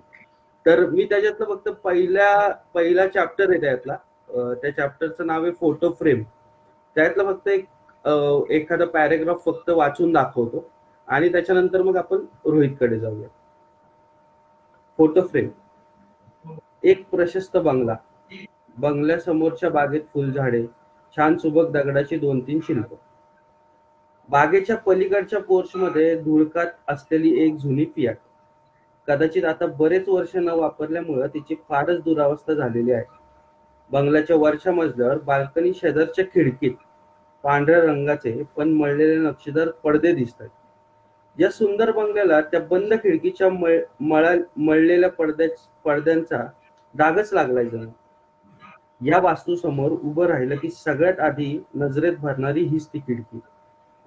तर मी त्याच्यातलं फक्त पहिला चॅप्टर आहे त्यातला, त्या चॅप्टरचं नाव आहे फोटो फ्रेम. त्यातलं फक्त एखादा पॅरेग्राफ फक्त वाचून दाखवतो आणि त्याच्यानंतर मग आपण रोहितकडे जाऊया. Photo frame. एक प्रशस्त बंगला, बंगल्यासमोरच्या बागेत फुलझाडे, छान सुबक दगडाची 2-3 शिल्प. बागेच्या पलीकडच्या पोर्चमध्ये धुळकात असलेली एक जुनी फियाट, कदाचित आता बरेच वर्ष न वापरल्यामुळं तिची फारच दुरावस्था झालेली आहे. बंगल्याच्या वरच्या मजल्यावर बाल्कनी शेजारच्या खिडकीत पांढऱ्या रंगाचे पण मळलेले नक्षीदार पडदे दिसतात. या सुंदर बंगल्याला त्या बंद खिडकीच्या मळलेल्या पडद्यांचा डागच लागलाय जणू. या वास्तूसमोर उभं राहिलं की सगळ्यात आधी नजरेत भरणारी हीच ती खिडकी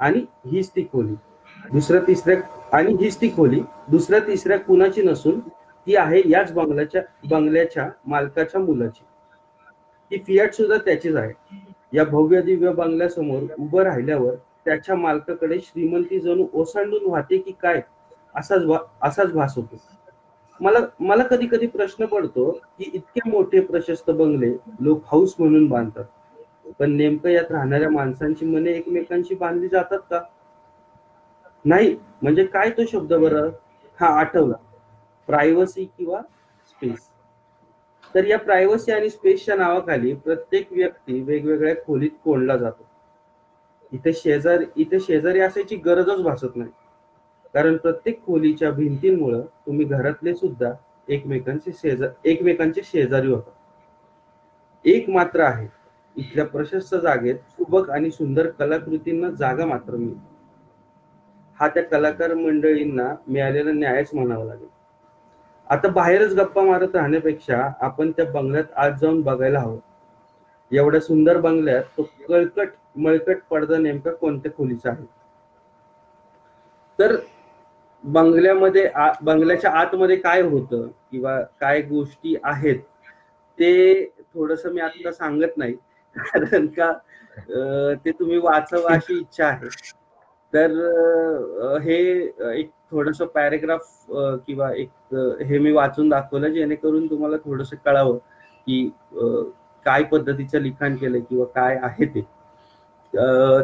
आणि हीच ती खोली. हीच ती खोली दुसऱ्या तिसऱ्या कुणाची नसून ती आहे याच बंगल्याच्या मालकाच्या मुलाची. ती फियाट सुद्धा त्याचीच आहे. या भव्य दिव्य बंगल्यासमोर उभं राहिल्यावर त्याच्या मालकाकडे श्रीमंती जणू ओसंडून वाहते की काय असाच भास होतो. मला मला कधी कधी प्रश्न पडतो की इतके मोठे प्रशस्त बंगले लोक हाऊस म्हणून बांधतात, पण नेमकं यात राहणाऱ्या माणसांची मने एकमेकांशी बांधली जातात का? नाही म्हणजे काय तो शब्द बरं? हा, आठवला, प्रायव्हसी किंवा स्पेस. तर या प्रायव्हसी आणि स्पेसच्या नावाखाली प्रत्येक व्यक्ती वेगवेगळ्या खोलीत कोंडला जातो. इथे शेजारी असायची गरजच भासत नाही, कारण प्रत्येक खोलीच्या भिंतींमुळे तुम्ही घरातले सुद्धा एकमेकांचे शेजारी होता. एक मात्र आहे, इथल्या प्रशस्त जागेत सुबक आणि सुंदर कलाकृतींना जागा मात्र मिळते. हा त्या कलाकार मंडळींना मिळालेला न्यायच म्हणावा लागेल. आता बाहेरच गप्पा मारत राहण्यापेक्षा आपण त्या बंगल्यात आज जाऊन बघायला हवं. एवढ्या सुंदर बंगल्यात तो मळकट पडदा नेमका कोणत्या खोलीचा आहे? तर बंगल्याच्या आतमध्ये काय होतं किंवा काय गोष्टी आहेत ते थोडस मी आता सांगत नाही, कारण का ते तुम्ही वाचावं अशी इच्छा आहे. तर हे एक थोडस पॅरेग्राफ किंवा एक हे मी वाचून दाखवलं, जेणेकरून तुम्हाला थोडस कळावं की काय पद्धतीचं लिखाण केलंय किंवा काय आहे ते.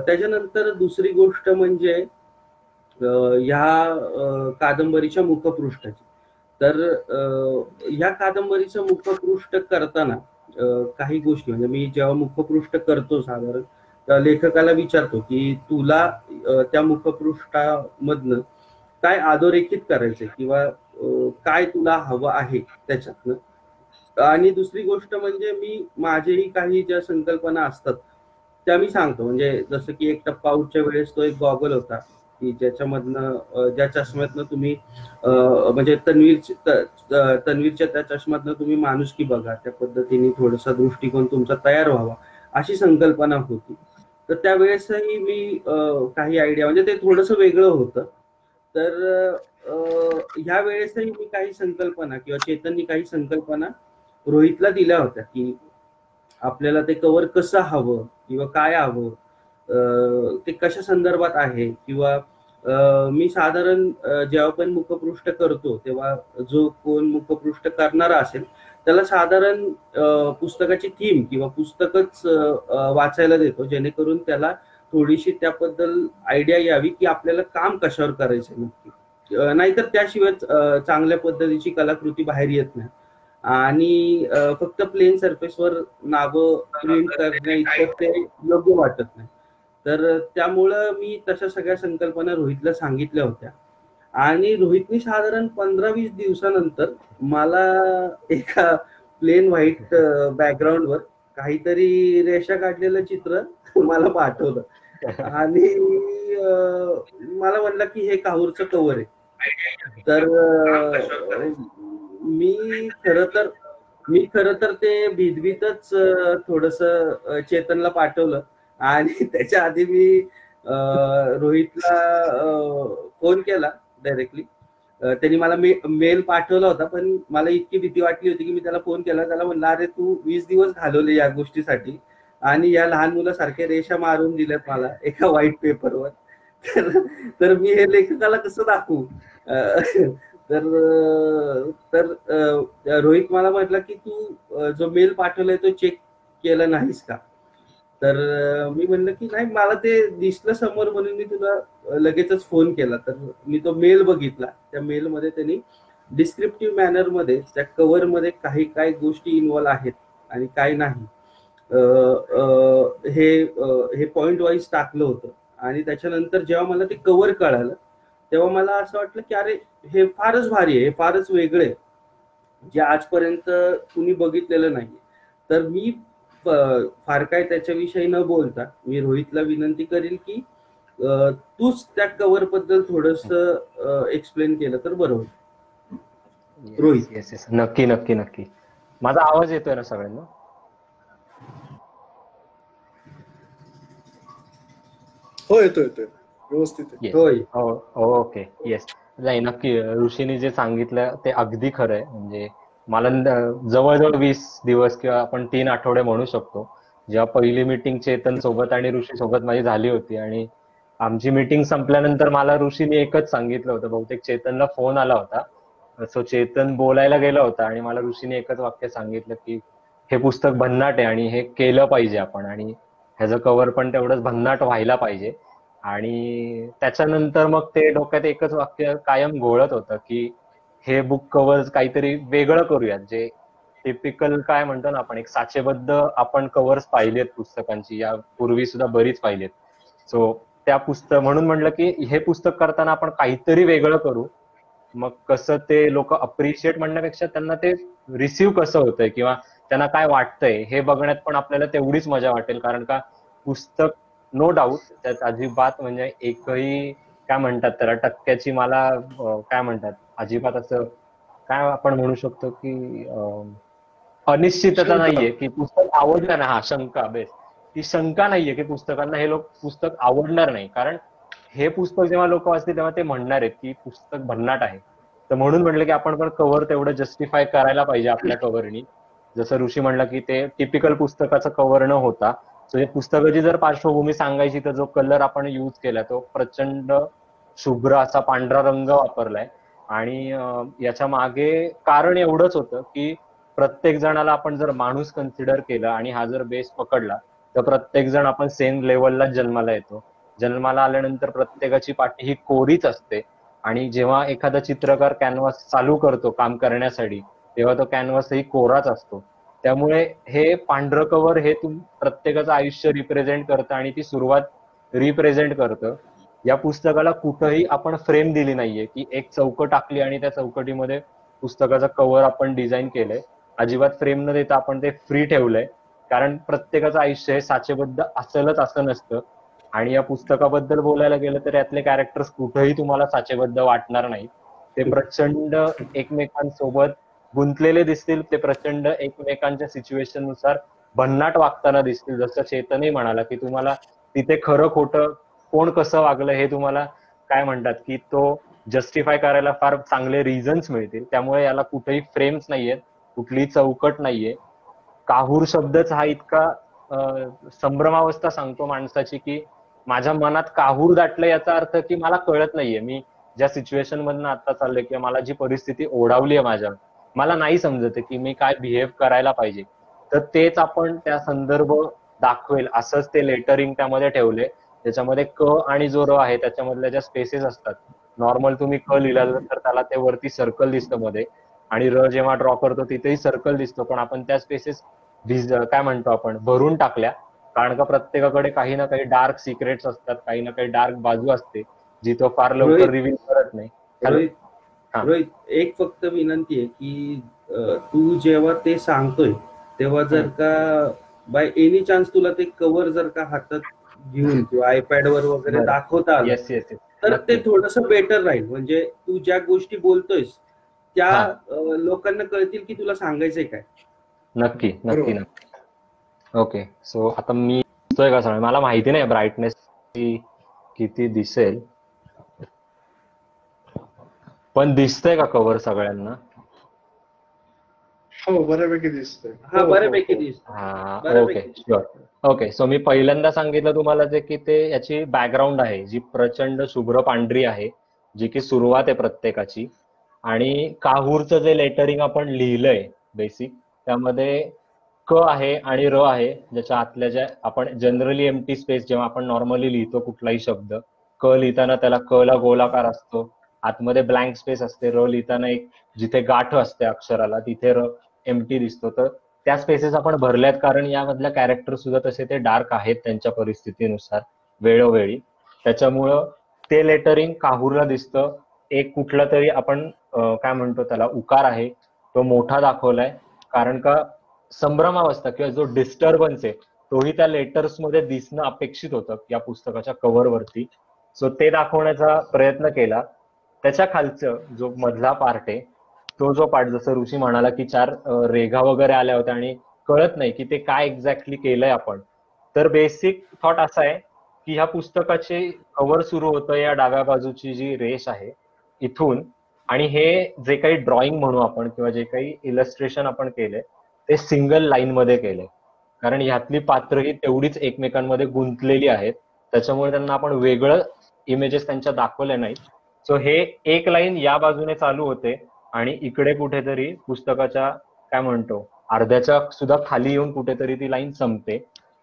त्याच्यानंतर दुसरी गोष्ट म्हणजे ह्या कादंबरीच्या मुखपृष्ठाची. तर ह्या कादंबरीचं मुखपृष्ठ करताना काही गोष्टी, म्हणजे मी जेव्हा मुखपृष्ठ करतो साधारण लेखकाला विचारतो की तुला त्या मुखपृष्ठामधनं काय अधोरेखित करायचंय किंवा काय तुला हवं आहे त्याच्यातनं. आणि दुसरी गोष्ट म्हणजे मी माझेही काही ज्या संकल्पना असतात त्या मी सांगतो. म्हणजे जसं की एक टप्पा आउटच्या वेळेस तो एक गॉगल होता की ज्या चष्म्यातनं तुम्ही म्हणजे तन्वीरच्या त्या चष्म्यातनं तुम्ही माणुसकी बघा, त्या पद्धतीने थोडासा दृष्टिकोन तुमचा तयार व्हावा अशी संकल्पना होती. तर त्यावेळेसही मी काही आयडिया, म्हणजे ते थोडंसं वेगळं होतं. तर ह्या वेळेसही मी काही संकल्पना किंवा चेतननी काही संकल्पना रोहितला दिल्या होत्या की आपल्याला ते कव्हर कसं हवं किंवा काय हवं, ते कशा संदर्भात आहे. किंवा मी साधारण जेव्हा पण मुखपृष्ठ करतो तेव्हा जो कोण मुखपृष्ठ करणारा असेल त्याला साधारण पुस्तकाची थीम किंवा पुस्तकच वाचायला देतो, जेणेकरून त्याला थोडीशी त्याबद्दल आयडिया यावी की आपल्याला काम कशावर करायचं नक्की. नाहीतर त्याशिवाय चांगल्या पद्धतीची कलाकृती बाहेर येत नाही. आणि फक्त प्लेन सरफेसवर नावं प्रिंट करण्या इतकं ते योग्य वाटत नाही. तर त्यामुळं मी तशा सगळ्या संकल्पना रोहितला सांगितल्या होत्या. आणि रोहितने साधारण 15-20 दिवसानंतर मला एका प्लेन व्हाईट बॅकग्राऊंडवर काहीतरी रेषा काढलेलं चित्र मला पाठवलं आणि मला म्हणलं की हे काहूरचं कव्हर आहे. तर मी खर तर ते भीतभीतच थोडस चेतनला पाठवलं. आणि त्याच्या आधी मी रोहितला फोन केला डायरेक्टली. त्यांनी मला मेल पाठवला होता, पण मला इतकी भीती वाटली होती की मी त्याला फोन केला. त्याला म्हणलं, अरे तू 20 दिवस घालवले या गोष्टीसाठी आणि या लहान मुलासारख्या रेषा मारून दिल्यात मला एका व्हाईट पेपरवर, तर मी हे लेखकाला कसं दाखवू. तर रोहित मला म्हटलं की तू जो मेल पाठवलाय तो चेक केला नाहीस का. तर मी म्हणलं की नाही, मला ते दिसलं समोर म्हणून मी तुला लगेचच फोन केला. तर मी तो मेल बघितला. त्या मेलमध्ये त्यांनी डिस्क्रिप्टिव्ह मॅनर मध्ये त्या कव्हर मध्ये काय गोष्टी इन्व्हॉल्व आहेत आणि काय नाही हे पॉइंट वाईज टाकलं होतं. आणि त्याच्यानंतर जेव्हा मला ते कव्हर कळालं तेव्हा मला असं वाटलं की अरे हे फारच भारी आहे, हे फारच वेगळे आहे, जे आजपर्यंत कुणी बघितलेलं नाही. तर मी फार काय त्याच्याविषयी न बोलता मी रोहितला विनंती करेल की तूच त्या कव्हर बद्दल थोडस एक्सप्लेन केलं तर बरं होईल. रोहित. येस येस, नक्की नक्की नक्की. माझा आवाज येतोय ना सगळ्यांना? हो, येतोय येतोय, व्यवस्थित आहे. येस. होय. Okay, yes. नाही, नक्की ऋषीने जे सांगितलं ते अगदी खरं आहे. म्हणजे मला जवळजवळ 20 दिवस किंवा आपण 3 आठवडे म्हणू शकतो, जेव्हा पहिली मीटिंग चेतन सोबत आणि ऋषी सोबत माझी झाली होती, आणि आमची मीटिंग संपल्यानंतर मला ऋषीने एकच सांगितलं होतं, बहुतेक चेतनला फोन आला होता. सो चेतन बोलायला गेला होता आणि मला ऋषीने एकच वाक्य सांगितलं की हे पुस्तक भन्नाट आहे आणि हे केलं पाहिजे आपण, आणि ह्याचं कव्हर पण तेवढंच भन्नाट व्हायला पाहिजे. आणि त्याच्यानंतर मग ते डोक्यात एकच वाक्य कायम घोळत होतं की हे बुक कव्हर काहीतरी वेगळं करूयात, जे टिपिकल काय म्हणतो ना आपण, एक साचेबद्ध आपण कव्हर्स पाहिलेत पुस्तकांची, या पूर्वी सुद्धा बरीच पाहिलेत. सो त्या पुस्तक म्हणून म्हटलं की हे पुस्तक करताना आपण काहीतरी वेगळं करू. मग कसं ते लोक अप्रिशिएट म्हणण्यापेक्षा त्यांना ते रिसीव्ह कसं होतंय किंवा त्यांना काय वाटतंय हे बघण्यात पण आपल्याला तेवढीच मजा वाटेल. कारण का पुस्तक नो डाऊट त्यात अजिबात म्हणजे एकही काय म्हणतात त्याला टक्क्याची मला काय म्हणतात अजिबात असं काय आपण म्हणू शकतो की अनिश्चितता नाहीये की पुस्तक आवडणार नाही. हा, शंका, बेस, ती शंका नाहीये की पुस्तकांना हे लोक पुस्तक आवडणार नाही. कारण हे पुस्तक जेव्हा लोक वाचतील तेव्हा ते म्हणणार आहेत की पुस्तक भन्नाट आहे. तर म्हणून म्हटलं की आपण पण कव्हर तेवढं जस्टिफाय करायला पाहिजे आपल्या कव्हरनी. जसं ऋषी म्हणलं की ते टिपिकल पुस्तकाचं कव्हर न होता, सो पुस्तकाची जर पार्श्वभूमी सांगायची तर जो कलर आपण युज केला तो प्रचंड शुभ्र असा पांढरा रंग वापरलाय. आणि याच्या मागे कारण एवढंच होतं की प्रत्येक जणाला आपण जर माणूस कन्सिडर केला आणि हा जर बेस पकडला तर प्रत्येक जण आपण सेम लेवलला जन्माला येतो. जन्माला आल्यानंतर प्रत्येकाची पाठी ही कोरीच असते, आणि जेव्हा एखादा चित्रकार कॅनव्हास चालू करतो काम करण्यासाठी तेव्हा तो कॅनव्हासही कोराच असतो. त्यामुळे हे पांढरं कव्हर हे प्रत्येकाचं आयुष्य रिप्रेझेंट करतं आणि ती सुरुवात रिप्रेझेंट करतं. या पुस्तकाला कुठंही आपण फ्रेम दिली नाहीये की एक चौकट टाकली आणि त्या चौकटीमध्ये पुस्तकाचा कव्हर आपण डिझाईन केलंय. अजिबात फ्रेम न देता आपण ते फ्री ठेवलंय, कारण प्रत्येकाचं आयुष्य हे साचेबद्ध असेलच असं नसतं. आणि या पुस्तकाबद्दल बोलायला गेलं तर यातले कॅरेक्टर्स कुठेही तुम्हाला साचेबद्ध वाटणार नाही. ते प्रचंड एकमेकांसोबत गुंतलेले दिसतील, ते प्रचंड एकमेकांच्या सिच्युएशन नुसार भन्नाट वागताना दिसतील. जसं चेतनही म्हणाला की तुम्हाला तिथे खरं खोटं कोण कसं वागलं हे तुम्हाला काय म्हणतात की तो जस्टिफाय करायला फार चांगले रिझन्स मिळतील. त्यामुळे याला कुठेही फ्रेम्स नाहीयेत, कुठलीही चौकट नाहीये. काहूर शब्दच हा इतका संभ्रमावस्था सांगतो माणसाची की माझ्या मनात काहूर दाटलं, याचा अर्थ की मला कळत नाहीये मी ज्या सिच्युएशन मधनं आता चाललंय किंवा मला जी परिस्थिती ओढावली आहे माझ्या, मला नाही समजत की मी काय बिहेव करायला पाहिजे. तर तेच आपण त्या संदर्भ दाखवेल असंच ते लेटरिंग त्यामध्ये ठेवले. त्याच्यामध्ये क आणि जो र आहे त्याच्यामधल्या ज्या स्पेसेस असतात, नॉर्मल तुम्ही क लिहिला तर त्याला ते वरती सर्कल दिसतं मध्ये, आणि र जेव्हा ड्रॉ करतो तिथेही सर्कल दिसतो, पण आपण त्या स्पेसेस काय म्हणतो आपण भरून टाकल्या. कारण का प्रत्येकाकडे काही ना काही डार्क सिक्रेट्स असतात, काही ना काही डार्क बाजू असते जी तो फार लवकर रिव्हील करत नाही. रोहित, रोहित, एक फक्त विनंती आहे की तू जेव्हा ते सांगतोय तेव्हा जर का बाय एनी चान्स तुला ते कव्हर जर का हातात घेऊन किंवा आयपॅड वर वगैरे दाखवता आलं येस येस, तर ते थोडस बेटर राहील. म्हणजे तू ज्या गोष्टी बोलतोयस त्या लोकांना कळतील की तुला सांगायचंय काय. नक्की नक्की नक्की. ओके, सो आता मी दिसतोय का सगळं? मला माहिती नाही ब्राईटनेस किती दिसेल, पण दिसतंय का कव्हर सगळ्यांना? हो, बऱ्यापैकी दिसतंय. हा, बऱ्यापैकी दिसत. Okay, sure. ओके, सो मी पहिल्यांदा सांगितलं तुम्हाला जे की ते याची बॅकग्राऊंड आहे जी प्रचंड शुभ्र पांढरी आहे, जी की सुरुवात आहे प्रत्येकाची. आणि काहूरचं जे लेटरिंग आपण लिहिलंय बेसिक, त्यामध्ये क आहे आणि र आहे, ज्याच्या आतल्या ज्या आपण जनरली एम्प्टी स्पेस जेव्हा आपण नॉर्मली लिहितो कुठलाही शब्द, क लिहिताना त्याला क ला गोलाकार असतो, आतमध्ये ब्लँक स्पेस असते. र लिहिताना एक जिथे गाठ असते अक्षराला तिथे र एम्प्टी दिसतो. तर त्या स्पेसेस आपण भरल्यात कारण यामधल्या कॅरेक्टर सुद्धा तसे ते डार्क आहेत त्यांच्या परिस्थितीनुसार वेळोवेळी. त्याच्यामुळं ते लेटरिंग काहूरला दिसतं. एक कुठला तरी आपण काय म्हणतो त्याला उकार आहे तो मोठा दाखवलाय, कारण का संभ्रमावस्था किंवा जो डिस्टर्बन्स आहे तोही त्या लेटर्स मध्ये दिसणं अपेक्षित होतं या पुस्तकाच्या कव्हरवरती. सो ते दाखवण्याचा प्रयत्न केला. त्याच्या खालचं जो मधला पार्ट आहे तो जो पार्ट, जसं ऋषी म्हणाला की 4 रेघा वगैरे आल्या होत्या आणि कळत नाही की ते काय एक्झॅक्टली केलंय आपण. तर बेसिक थॉट असा आहे की ह्या पुस्तकाचे कव्हर सुरू होतं या डाव्या बाजूची जी रेष आहे इथून, आणि हे जे काही ड्रॉइंग म्हणू आपण किंवा जे काही इलस्ट्रेशन आपण केले ते सिंगल लाईन मध्ये केले, कारण ह्यातली पात्र ही तेवढीच एकमेकांमध्ये गुंतलेली आहेत, त्याच्यामुळे त्यांना आपण वेगळं इमेजेस त्यांच्या दाखवले नाहीत. सो हे एक लाईन या बाजूने चालू होते आणि इकडे कुठेतरी पुस्तकाच्या काय म्हणतो अर्ध्याच्या सुद्धा खाली येऊन कुठेतरी ती लाईन संपते.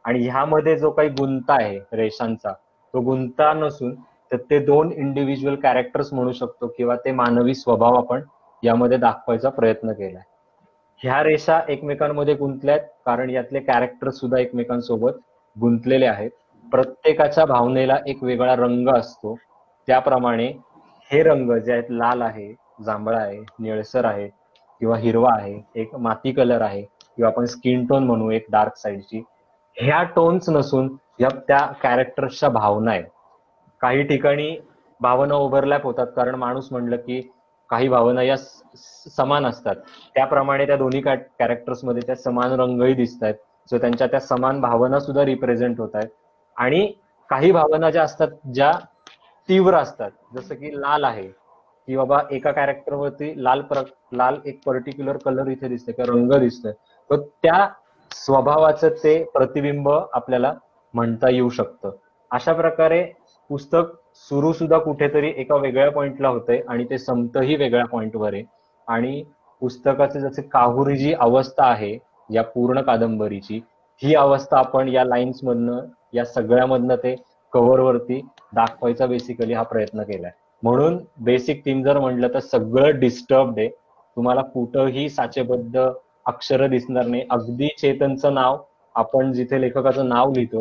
आणि ह्यामध्ये जो काही गुंता आहे रेषांचा तो गुंता नसून तर ते 2 इंडिव्हिज्युअल कॅरेक्टर्स म्हणू शकतो किंवा ते मानवी स्वभाव आपण यामध्ये दाखवायचा प्रयत्न केलाय. ह्या रेषा एकमेकांमध्ये गुंतल्यात कारण यातले कॅरेक्टर सुद्धा एकमेकांसोबत गुंतलेले आहेत. प्रत्येकाच्या भावनेला एक वेगळा रंग असतो, त्याप्रमाणे हे रंग जे आहेत लाल आहे, जांभळा आहे, निळसर आहे किंवा हिरवा आहे, एक माती कलर आहे किंवा आपण स्किन टोन म्हणू एक डार्क साईडची, ह्या टोन्स नसून या त्या कॅरेक्टर्सच्या भावना आहेत. काही ठिकाणी भावना ओव्हरलॅप होतात कारण माणूस म्हणलं की काही भावना या समान असतात, त्याप्रमाणे त्या दोन्ही कॅरेक्टर्स मध्ये त्या समान रंगही दिसत आहेत. सो त्यांच्या त्या समान भावना सुद्धा रिप्रेझेंट होत आहेत. आणि काही भावना ज्या असतात ज्या तीव्र असतात, जसं की लाल आहे की बाबा एका कॅरेक्टरवरती लाल एक पर्टिक्युलर कलर इथे दिसतोय किंवा रंग दिसतोय, तर त्या स्वभावाचं ते प्रतिबिंब आपल्याला म्हणता येऊ शकतं. अशा प्रकारे पुस्तक सुरू सुद्धा कुठेतरी एका वेगळ्या पॉइंटला होतंय आणि ते संपतही वेगळ्या पॉइंटवर आहे. आणि पुस्तकाचे जसे काहुरी जी अवस्था आहे या पूर्ण कादंबरीची, ही अवस्था आपण या लाईन्स मधनं या सगळ्यामधनं ते कव्हरवरती दाखवायचा बेसिकली हा प्रयत्न केलाय. म्हणून बेसिक थीम जर म्हटलं तर सगळं डिस्टर्ब्ड आहे, तुम्हाला कुठंही साचेबद्ध अक्षर दिसणार नाही. अगदी चेतनचं नाव आपण जिथे लेखकाचं नाव लिहितो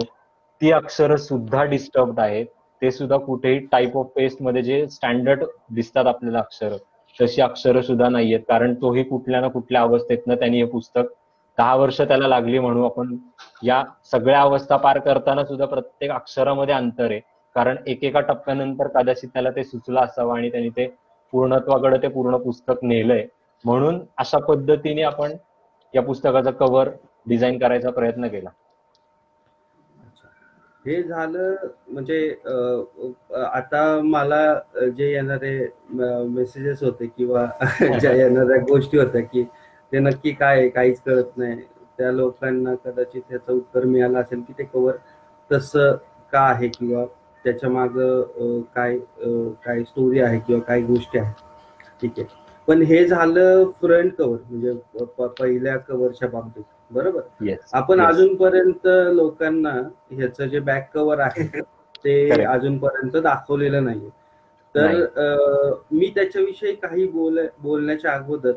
ती अक्षरं सुद्धा डिस्टर्ब्ड आहेत, ते सुद्धा कुठेही टाईप ऑफ पेस्ट मध्ये जे स्टँडर्ड दिसतात आपल्याला अक्षर तशी अक्षरं सुद्धा नाहीयेत, कारण तोही कुठल्या ना कुठल्या अवस्थेतनं त्यांनी हे पुस्तक 10 वर्ष त्याला लागली म्हणू आपण. या सगळ्या अवस्था पार करताना सुद्धा प्रत्येक अक्षरामध्ये अंतर आहे, कारण एकेका टप्प्यानंतर कदाचित त्याला ते सुचलं असावं आणि त्यांनी ते पूर्णत्वाकडे ते पूर्ण पुस्तक नेलंय. म्हणून अशा पद्धतीने आपण या पुस्तकाचा कव्हर डिझाईन करायचा प्रयत्न केला. हे झालं म्हणजे आता मला जे येणारे मेसेजेस होते किंवा ज्या येणाऱ्या गोष्टी होत्या की ते नक्की काय आहे काहीच कळत नाही, त्या लोकांना कदाचित त्याचं उत्तर मिळालं असेल की ते कव्हर तसं का आहे किंवा त्याच्या माग काय स्टोरी आहे किंवा काय गोष्टी आहेत. ठीक आहे, पण हे झालं फ्रंट कव्हर म्हणजे पहिल्या कव्हरच्या बाबतीत, बरोबर. आपण अजूनपर्यंत लोकांना ह्याचं जे बॅक कव्हर आहे ते अजूनपर्यंत दाखवलेलं नाहीये. तर मी त्याच्याविषयी काही बोलण्याच्या अगोदर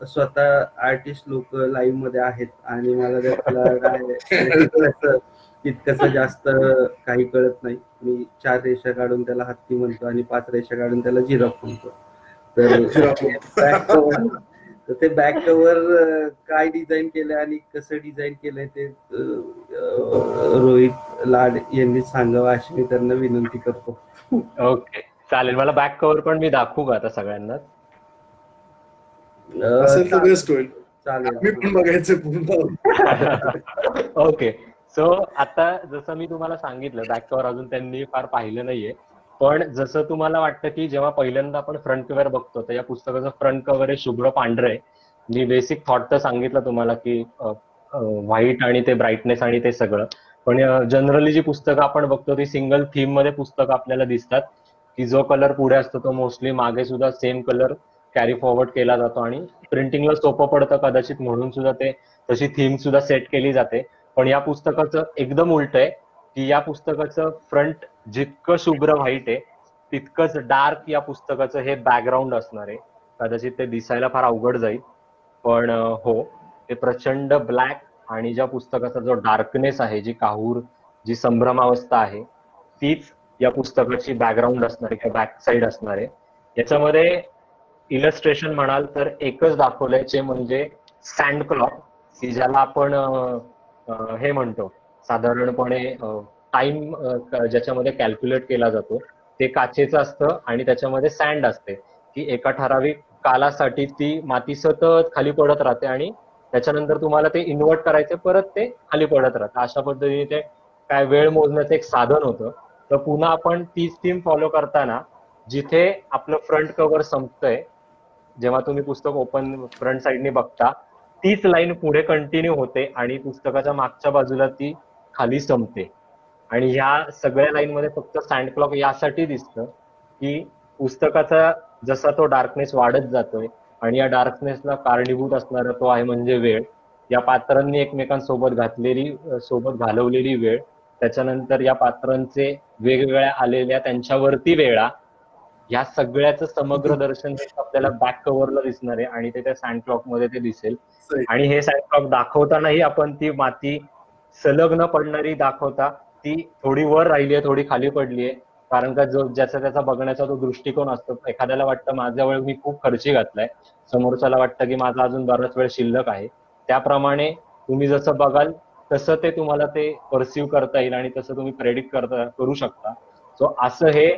स्वतः आर्टिस्ट लोक लाईव्ह मध्ये आहेत आणि मला त्यातला तितकंसं जास्त काही कळत नाही. मी 4 रेषा काढून त्याला हत्ती म्हणतो आणि 5 रेषा काढून त्याला जिराफ म्हणतो. तर ते बॅक कव्हर काय डिझाईन केलंय आणि कसं डिझाईन केलंय ते रोहित लाड यांनी सांगावं अशी मी त्यांना विनंती करतो. ओके, चालेल. मला बॅक कव्हर पण मी दाखवू का आता सगळ्यांना? असेल तर बेस्ट होईल. चालेल, मी पण बघायचं पूर्ण. ओके, सो आता जसं मी तुम्हाला सांगितलं बॅक कव्हर अजून त्यांनी फार पाहिलं नाहीये, पण जसं तुम्हाला वाटतं की जेव्हा पहिल्यांदा आपण फ्रंट कव्हर बघतो तर या पुस्तकाचं फ्रंट कव्हर आहे शुभ्र पांढरे आहे. मी बेसिक थॉट तर सांगितलं तुम्हाला की व्हाईट आणि ते ब्राईटनेस आणि ते सगळं, पण जनरली जी पुस्तकं आपण बघतो ती सिंगल थीम मध्ये पुस्तकं आपल्याला दिसतात की जो कलर पुढे असतो तो मोस्टली मागे सुद्धा सेम कलर कॅरी फॉरवर्ड केला जातो आणि प्रिंटिंगला सोपं पडतं कदाचित म्हणून सुद्धा ते तशी थीम सुद्धा सेट केली जाते. पण या पुस्तकाचं एकदम उलट आहे की या पुस्तकाचं फ्रंट जितकं शुभ्र व्हाईट आहे तितकंच डार्क या पुस्तकाचं हे बॅकग्राऊंड असणार आहे. कदाचित ते दिसायला फार अवघड जाईल, पण हो ते प्रचंड ब्लॅक आणि ज्या पुस्तकाचा जो डार्कनेस आहे, जी काहूर जी संभ्रमावस्था आहे तीच या पुस्तकाची बॅकग्राऊंड असणार आहे किंवा बॅक साईड असणार आहे. याच्यामध्ये इलस्ट्रेशन म्हणाल तर एकच दाखवलंय म्हणजे सँड क्लॉक, की ज्याला आपण हे म्हणतो साधारणपणे टाइम ज्याच्यामध्ये कॅल्क्युलेट केला जातो, ते काचेचं असतं आणि त्याच्यामध्ये सँड असते, की एका ठराविक कालासाठी ती माती सतत खाली पडत राहते आणि त्याच्यानंतर तुम्हाला ते इन्व्हर्ट करायचे, परत ते खाली पडत राहतं. अशा पद्धतीने ते काय वेळ मोजण्याचं एक साधन होतं. तर पुन्हा आपण तीच थीम फॉलो करताना जिथे आपलं फ्रंट कव्हर संपतंय, जेव्हा तुम्ही पुस्तक ओपन फ्रंट साईडने बघता, तीच लाईन पुढे कंटिन्यू होते आणि पुस्तकाच्या मागच्या बाजूला ती खाली संपते. आणि ह्या सगळ्या लाईन मध्ये फक्त सँड क्लॉक यासाठी दिसतं की पुस्तकाचा जसा तो डार्कनेस वाढत जातोय आणि या डार्कनेसला कारणीभूत असणारा तो आहे म्हणजे वेळ. या पात्रांनी एकमेकांसोबत सोबत घालवलेली वेळ, त्याच्यानंतर या पात्रांचे वेगवेगळ्या आलेल्या त्यांच्यावरती वेळा, या सगळ्याचं समग्र दर्शन आपल्याला बॅक कव्हरला दिसणार आहे आणि ते त्या सँड क्लॉक मध्ये ते दिसेल. आणि हे सँड क्लॉक दाखवतानाही आपण ती माती सलग न पडणारी दाखवता ती थोडी वर राहिलीये, थोडी खाली पडलीये, कारण का जो ज्याचा त्याचा बघण्याचा तो दृष्टिकोन असतो. एखाद्याला वाटतं माझा वेळ मी खूप खर्ची घातलाय, समोरच्याला वाटतं की माझा अजून बराच वेळ शिल्लक आहे. त्याप्रमाणे तुम्ही जसं बघाल तसं ते तुम्हाला ते परसिव्ह करता येईल आणि तसं तुम्ही प्रेडिक्ट करू शकता. सो असं हे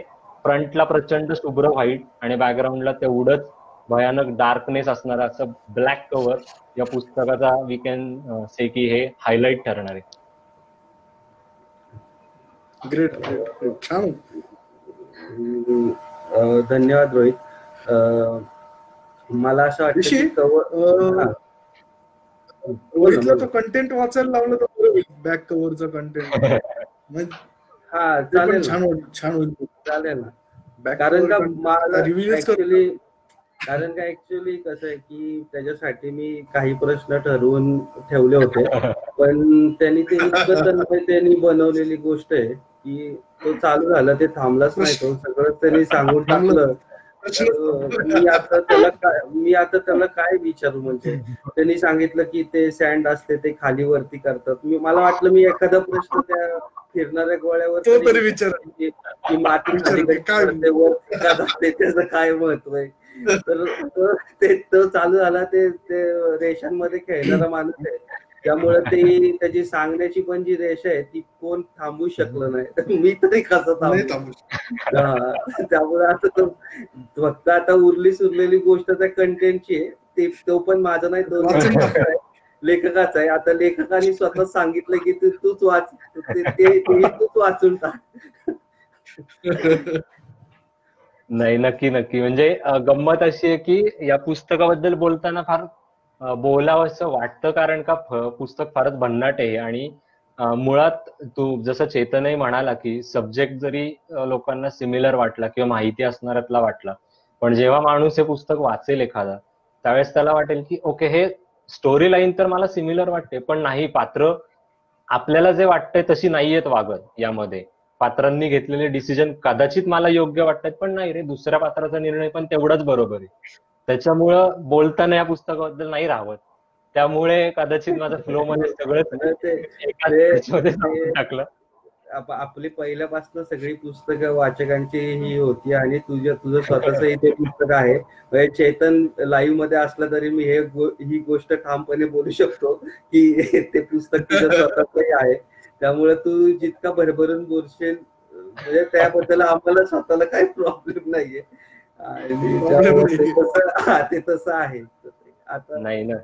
फ्रंटला प्रचंड शुभ्र व्हाईट आणि बॅकग्राऊंडला तेवढंच भयानक डार्कनेस असणार असं ब्लॅक कव्हर या पुस्तकाचा वी कॅन से की हे हायलाइट ठरणार आहे. ग्रेट, छान. धन्यवाद रोहित. मला असं वाटतं की रोहितला तो कंटेंट वाचायला लावलं तर बरं होईल, बॅक कव्हरचं कंटेंट. हा चालेल, छान होईल. चालेल ना. कारण का ऍक्च्युअली कसं आहे की त्याच्यासाठी मी काही प्रश्न ठरवून ठेवले होते, पण त्यांनी बनवलेली गोष्ट आहे की तो चालू झाला, ते थांबलाच नाही, तो सगळं त्यांनी सांगून टाकलं. मी आता त्याला काय विचारू, म्हणजे त्यांनी सांगितलं की ते सँड असते ते खाली वरती करतात. मला वाटलं मी एखादा प्रश्न त्या फिरणाऱ्या गोळ्यावर विचार की माती खाली करते वरती का जाते, त्याचं काय महत्व आहे. तर तो चालू झाला, ते रेषांमध्ये खेळणारा माणूस आहे, त्यामुळे ते त्याची सांगण्याची पण जी रेषा आहे ती कोण थांबू शकलं नाही, तर मी तरी कसं थांबू. त्यामुळे आता फक्त आता उरलेली गोष्ट त्या कंटेंटची आहे, तो पण माझा नाही, तो लेखकाचा आहे. आता लेखकाने स्वतः सांगितलं की तूच वाच, तूच वाचून टाक. नाही, नक्की म्हणजे गंमत अशी आहे की या पुस्तकाबद्दल बोलताना फार बोलावंसं वाटतं, कारण का पुस्तक फारच भन्नाट आहे आणि मुळात तू जसं चेतनही म्हणाला की सब्जेक्ट जरी लोकांना सिमिलर वाटला किंवा माहिती असणाऱ्यातला वाटला, पण जेव्हा माणूस हे पुस्तक वाचेल एखादा, त्यावेळेस त्याला वाटेल की ओके, हे स्टोरी लाईन तर मला सिमिलर वाटते, पण नाही, पात्र आपल्याला जे वाटतंय तशी नाहीयेत वागत यामध्ये. पात्रांनी घेतलेले डिसिजन कदाचित मला योग्य वाटतात, पण नाही रे, दुसऱ्या पात्राचा निर्णय पण तेवढाच बरोबर आहे. त्याच्यामुळं बोलताना या पुस्तकाबद्दल नाही राहत. त्यामुळे कदाचित माझं फ्लो मध्ये सगळं टाकलं. आपली पहिल्यापासून सगळी पुस्तकं वाचकांची ही होती आणि तुझं स्वतःच इथे पुस्तक आहे. चेतन लाईव्ह मध्ये असला तरी मी ही गोष्ट ठामपणे बोलू शकतो की ते पुस्तक तुझं स्वतःच आहे. त्यामुळे तू जितका भरभरून बोलशील म्हणजे त्याबद्दल आम्हाला स्वतःला काही प्रॉब्लेम नाहीये. ते तसं आहे. आता नाही ना,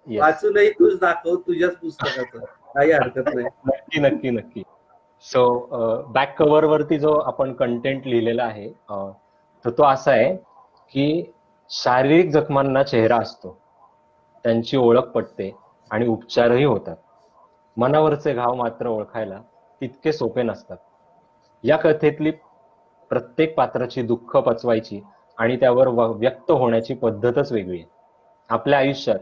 वाचूनही तूच दाखव तुझ्याच पुस्तकाचं, काही हरकत नाही. नक्की. सो बॅक कव्हर वरती जो आपण कंटेंट लिहिलेला आहे तर तो असा आहे की शारीरिक जखमांना चेहरा असतो, त्यांची ओळख पटते आणि उपचारही होतात. मनावरचे घाव मात्र ओळखायला तितके सोपे नसतात. या कथेतली प्रत्येक पात्राची दुःख पचवायची आणि त्यावर व्यक्त होण्याची पद्धतच वेगळी आहे. आपल्या आयुष्यात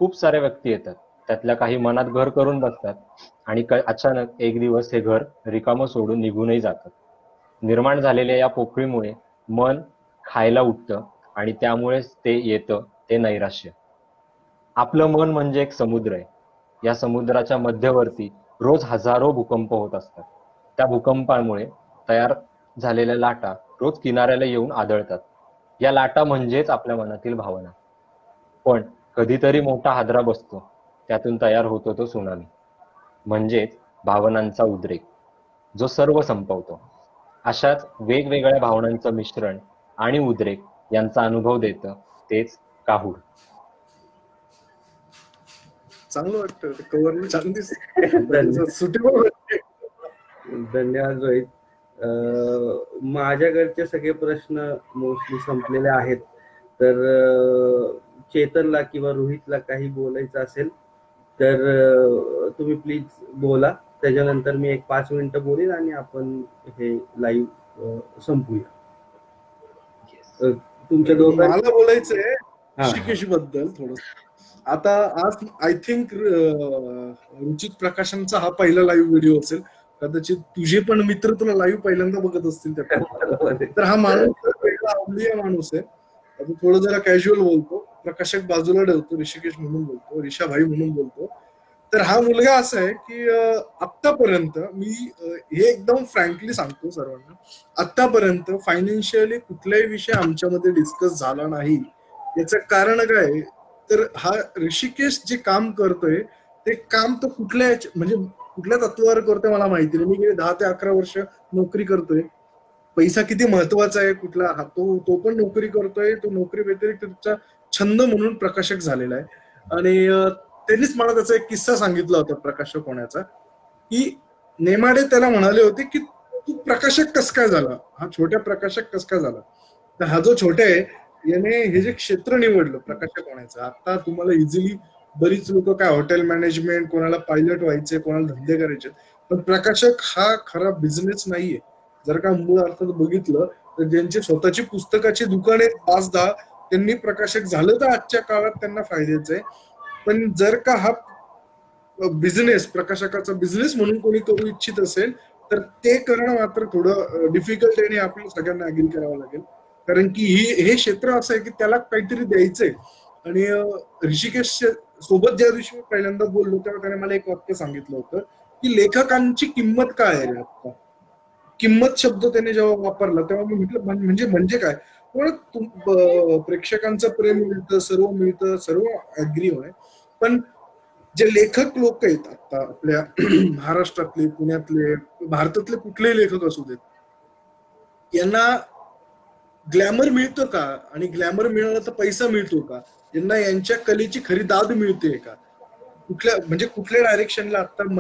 खूप साऱ्या व्यक्ती येतात, त्यातल्या काही मनात घर करून बसतात आणि अचानक एक दिवस हे घर रिकामं सोडून निघूनही जातात. निर्माण झालेल्या या पोकळीमुळे मन खायला उठतं आणि त्यामुळेच ते येतं ते नैराश्य. आपलं मन म्हणजे एक समुद्र आहे. या समुद्राच्या मध्यवर्ती रोज हजारो भूकंप होत असतात. त्या भूकंपामुळे तयार झालेल्या लाटा रोज किनाऱ्याला येऊन आदळतात. या लाटा म्हणजेच आपल्या मनातील भावना. पण कधीतरी मोठा हादरा बसतो, त्यातून तयार होतो तो सुनामी, म्हणजेच भावनांचा उद्रेक, जो सर्व संपवतो. अशाच वेगवेगळ्या भावनांचं मिश्रण आणि उद्रेक यांचा अनुभव देतं तेच काहूर. चांगलं वाटतं, कव्हर छान धन्यवाद. सुटेबल. धन्यवाद रोहित. माझ्याकडचे सगळे प्रश्न मोस्टली संपलेले आहेत. तर चेतनला किंवा रोहितला काही बोलायचं असेल तर तुम्ही प्लीज बोला. त्याच्यानंतर मी एक 5 मिनिटं बोलेन आणि आपण हे लाईव्ह संपूया. तुमच्या दोघांना मला बोलायचंय ऋषिकेश बद्दल थोडं. आता आज आय थिंक रुचित प्रकाशांचा हा पहिला लाईव्ह व्हिडिओ असेल. कदाचित तुझे पण मित्र तुला लाईव्ह पहिल्यांदा बघत असतील त्या. तर हा माणूस वेगळा आवडीचा माणूस आहे. आता थोडं जरा कॅज्युअल बोलतो, प्रकाशक बाजूला ठेवतो, ऋषिकेश म्हणून बोलतो, ऋषाभाई म्हणून बोलतो. तर हा मुलगा असा आहे की आतापर्यंत मी हे एकदम फ्रँकली सांगतो सर्वांना, आतापर्यंत फायनान्शियली कुठलाही विषय आमच्यामध्ये डिस्कस झाला नाही. याचं कारण काय, तर हा ऋषिकेश जे काम करतोय ते काम तो म्हणजे कुठल्या तत्वावर करतोय मला माहिती नाही. मी गेले 10 ते 11 वर्ष नोकरी करतोय. पैसा किती महत्वाचा आहे कुठला, तो पण नोकरी करतोय. तो नोकरी व्यतिरिक्त त्याचा छंद म्हणून प्रकाशक झालेला आहे. आणि त्यांनीच मला त्याचा एक किस्सा सांगितला होता प्रकाशक होण्याचा, की नेमाडे त्याला म्हणाले होते की तू प्रकाशक कस काय झाला, हा छोट्या प्रकाशक कस काय झाला. तर हा जो छोटा आहे याने हे जे क्षेत्र निवडलं प्रकाशक होण्याचं, आता तुम्हाला इझिली बरीच लोक काय हॉटेल मॅनेजमेंट, कोणाला पायलट व्हायचे, कोणाला धंदे करायचे, पण प्रकाशक हा खरा बिझनेस नाहीये. जर का मूळ अर्थात बघितलं तर ज्यांची स्वतःची पुस्तकाची दुकाने 5-10 त्यांनी प्रकाशक झालं तर आजच्या काळात त्यांना फायद्याचं आहे. पण जर का हा बिझनेस प्रकाशकाचा बिझनेस म्हणून कोणी करू इच्छित असेल तर ते करणं मात्र थोडं डिफिकल्ट आहे आणि आपल्याला सगळ्यांना अग्री करावं लागेल. कारण की हे क्षेत्र असं आहे की त्याला काहीतरी द्यायचंय. आणि ऋषिकेश सोबत ज्या दिवशी पहिल्यांदा बोललो तेव्हा त्याने मला एक वाक्य सांगितलं होतं की लेखकांची किंमत काय आहे रे आता. किंमत शब्द त्याने जेव्हा वापरला तेव्हा मी म्हटलं म्हणजे काय. प्रेक्षकांचं प्रेम मिळतं, सर्व मिळतं, सर्व अग्री होय. पण जे लेखक लोक आहेत आता आपल्या महाराष्ट्रातले, पुण्यातले, भारतातले कुठलेही लेखक असू देत, यांना ग्लॅमर मिळतं का, आणि ग्लॅमर मिळाला तर पैसा मिळतो का, यांना यांच्या कलेची खरी दाद मिळते का, कुठल्या डायरेक्शनला आता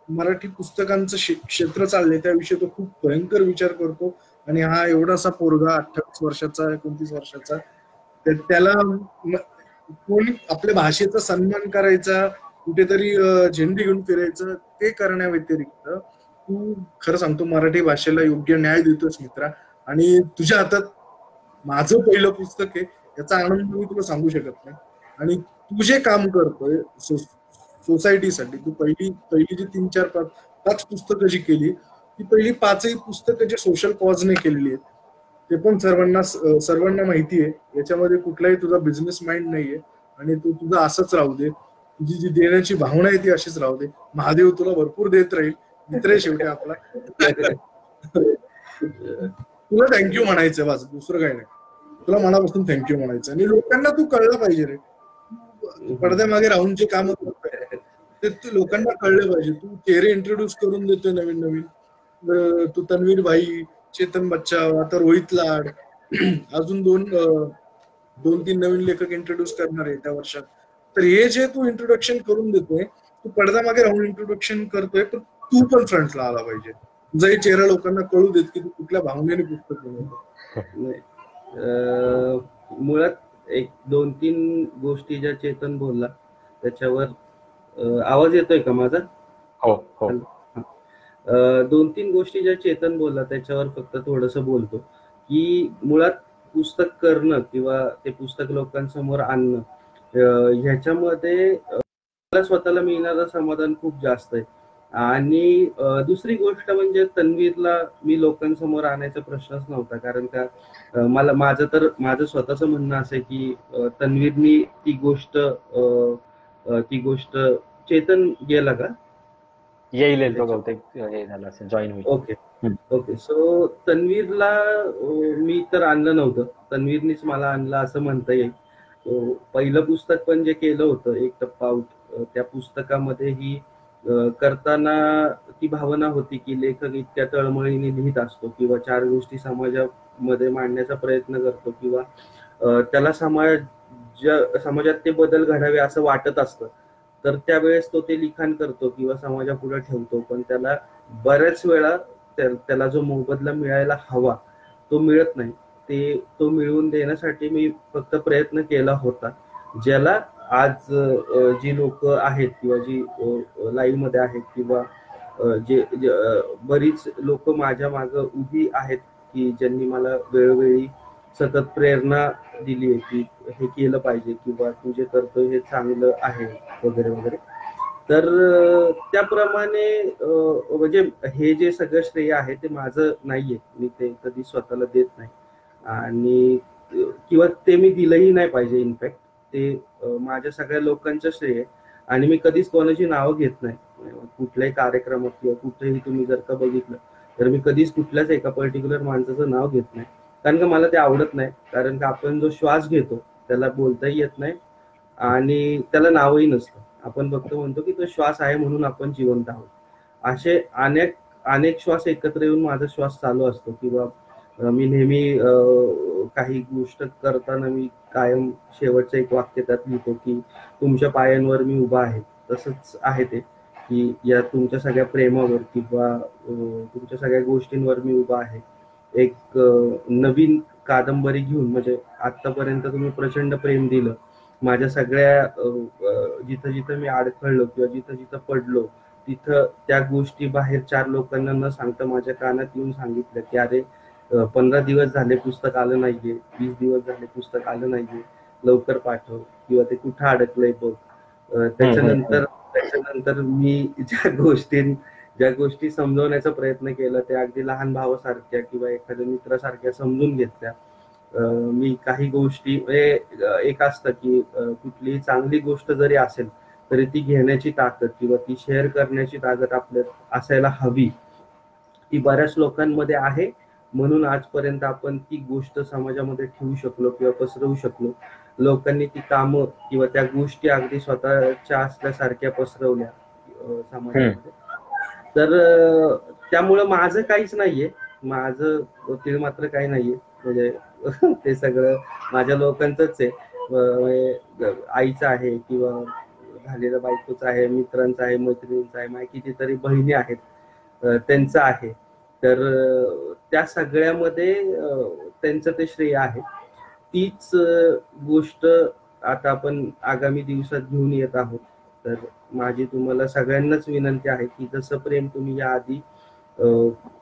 मराठी पुस्तकांचं क्षेत्र चाललंय त्याविषयी तो खूप भयंकर विचार करतो. आणि हा एवढासा पोरगा 28 वर्षाचा 29 वर्षाचा त्याला कोणी आपल्या भाषेचा सन्मान करायचा, कुठेतरी झेंडे घेऊन फिरायचं, ते करण्या व्यतिरिक्त तू खरं सांगतो मराठी भाषेला योग्य न्याय देतोस मित्रा. आणि तुझ्या हातात माझं पहिलं पुस्तक आहे याचा आनंद मी तुला सांगू शकत नाही. आणि तू जे काम करतोय सोसायटीसाठी, तू पहिली जी 3-4-5 पुस्तकं जी केली, ती पहिली 5ही पुस्तकं जे सोशल कॉजने केलेली आहेत, ते पण सर्वांना माहिती आहे. याच्यामध्ये कुठलाही तुझा बिझनेस माइंड नाहीये. आणि तू तुझा असंच राहू दे, तुझी जी देण्याची भावना आहे ती अशीच राहू दे. महादेव तुला भरपूर देत राहील. मित्र आहे शेवटी आपला. तुला थँक्यू म्हणायचं बस, दुसरं काही नाही. तुला मनापासून थँक्यू म्हणायचं. आणि लोकांना तू कळलं पाहिजे रे, पडद्यामागे राहून जे काम करतोय ते लोकांना कळलं पाहिजे. तू चेहरे इंट्रोड्यूस करून देतोय नवीन नवीन. तू तन्वीर भाई, चेतन बच्चा, आता रोहित लाड, अजून 2-3 नवीन लेखक इंट्रोड्यूस करणार आहे त्या वर्षात. तर हे जे तू इंट्रोडक्शन करून देतोय, तू पडद्यामागे राहून इंट्रोडक्शन करतोय, पण तू पण फ्रंटला आला पाहिजे. तुझा चेहरा लोकांना कळू देत की तू कुठल्या भावनेने पुस्तक बनवतो. मुळात 1-2-3 गोष्टी ज्या चेतन बोलला त्याच्यावर आवाज येतोय का माझा? हो हो. 2-3 गोष्टी ज्या चेतन बोलला त्याच्यावर फक्त थोडंसं बोलतो की मुळात पुस्तक करणं किंवा ते पुस्तक लोकांसमोर आणणं, ह्याच्यामध्ये मला स्वतःला मिळणारं समाधान खूप जास्त आहे. आणि दुसरी गोष्ट म्हणजे तन्वीरला मी लोकांसमोर आणायचा प्रश्नच नव्हता. कारण का माझं स्वतःचं म्हणणं असं आहे की तन्वीरनी ती गोष्ट चेतन गेला का? येईल तो बहुतेक हे झालं असेल, जॉईन होईल. ओके. ओके. सो तन्वीरला मी तर आणलं नव्हतं, तन्वीरनीच मला आणलं असं म्हणता येईल. पहिलं पुस्तक पण जे केलं होतं एक टप्पा आउट, त्या पुस्तकामध्ये ही करताना ती भावना होती की लेखक इतक्या तळमळीने लिहित असतो किंवा 4 गोष्टी समाजामध्ये मांडण्याचा प्रयत्न करतो किंवा त्याला समाजात ते बदल घडावे असं वाटत असतं, तर त्यावेळेस तो ते लिखाण करतो किंवा समाजापुढे ठेवतो, पण त्याला बऱ्याच वेळा त्याला जो मोबदला मिळायला हवा तो मिळत नाही. तो मिळवून देण्यासाठी मी फक्त प्रयत्न केला होता, ज्याला आज जी लोक आहेत किंवा जी लाईव्ह मध्ये आहेत किंवा बरीच लोक माझ्या मागे उभी आहेत की ज्यांनी मला वेळोवेळी सतत प्रेरणा दिली आहे की हे केलं पाहिजे किंवा तू जे करतोय हे चांगलं आहे वगैरे वगैरे. तर त्याप्रमाणे म्हणजे हे जे सगळं श्रेय आहे ते माझं नाहीये, मी ते कधी स्वतःला देत नाही आणि किंवा ते मी दिलंही नाही पाहिजे. इनफॅक्ट ते माझ्या सगळ्या लोकांचं श्रेय आहे आणि मी कधीच कोणाची नावं घेत नाही. कुठल्याही कार्यक्रमात किंवा कुठेही तुम्ही जर का बघितलं तर मी कधीच कुठल्याच एका पर्टिक्युलर माणसाचं नाव घेत नाही, कारण का मला ते आवडत नाही. कारण का आपण जो श्वास घेतो त्याला बोलताही येत नाही आणि त्याला नावही नसतं. आपण फक्त म्हणतो की तो श्वास आहे म्हणून आपण जिवंत आहोत. असे अनेक श्वास एकत्र येऊन माझा श्वास चालू असतो किंवा मी नेहमी काही गोष्ट करताना मी कायम शेवटचं एक वाक्य त्यात लिहितो की तुमच्या पायांवर मी उभा आहे. तसंच आहे ते की या तुमच्या सगळ्या प्रेमावर किंवा तुमच्या सगळ्या गोष्टींवर मी उभा आहे. एक नवीन कादंबरी घेऊन, म्हणजे आतापर्यंत तुम्ही प्रचंड प्रेम दिलं, माझ्या सगळ्या जिथं जिथं मी अडखळलो किंवा जिथं जिथं पडलो तिथं त्या गोष्टी बाहेर 4 लोकांना न सांगता माझ्या कानात येऊन सांगितलं की अरे 15 दिवस झाले पुस्तक आलं नाहीये, 20 दिवस झाले पुस्तक आलं नाहीये, लवकर पाठव किंवा ते कुठं अडकलंय बघ. त्याच्यानंतर मी ज्या गोष्टी समजवण्याचा प्रयत्न केला त्या अगदी लहान भावासारख्या किंवा एखाद्या मित्रासारख्या समजून घेतल्या. मी काही गोष्टी एक असतं की कुठलीही चांगली गोष्ट जरी असेल तरी ती घेण्याची ताकद किंवा ती शेअर करण्याची ताकद आपल्यात असायला हवी. ती बऱ्याच लोकांमध्ये आहे, म्हणून आजपर्यंत आपण ती गोष्ट समाजामध्ये ठेवू शकलो किंवा पसरवू शकलो. लोकांनी ती कामं किंवा त्या गोष्टी अगदी स्वतःच्या असल्यासारख्या पसरवल्या समाजामध्ये. तर त्यामुळं माझं काहीच नाहीये, माझं तीळ मात्र काही नाहीये. म्हणजे ते सगळं माझ्या लोकांचंच आहे. आईचं आहे किंवा झालेल्या बायकोचं आहे, मित्रांचं आहे, मैत्रिणींचं आहे, माझ्या कितीतरी बहिणी आहेत त्यांचं आहे. तर त्या सगळ्यामध्ये त्यांचं ते श्रेय आहे. तीच गोष्ट आता आपण आगामी दिवसात घेऊन येत आहोत. तर माझी तुम्हाला सगळ्यांनाच विनंती आहे की जसं प्रेम तुम्ही याआधी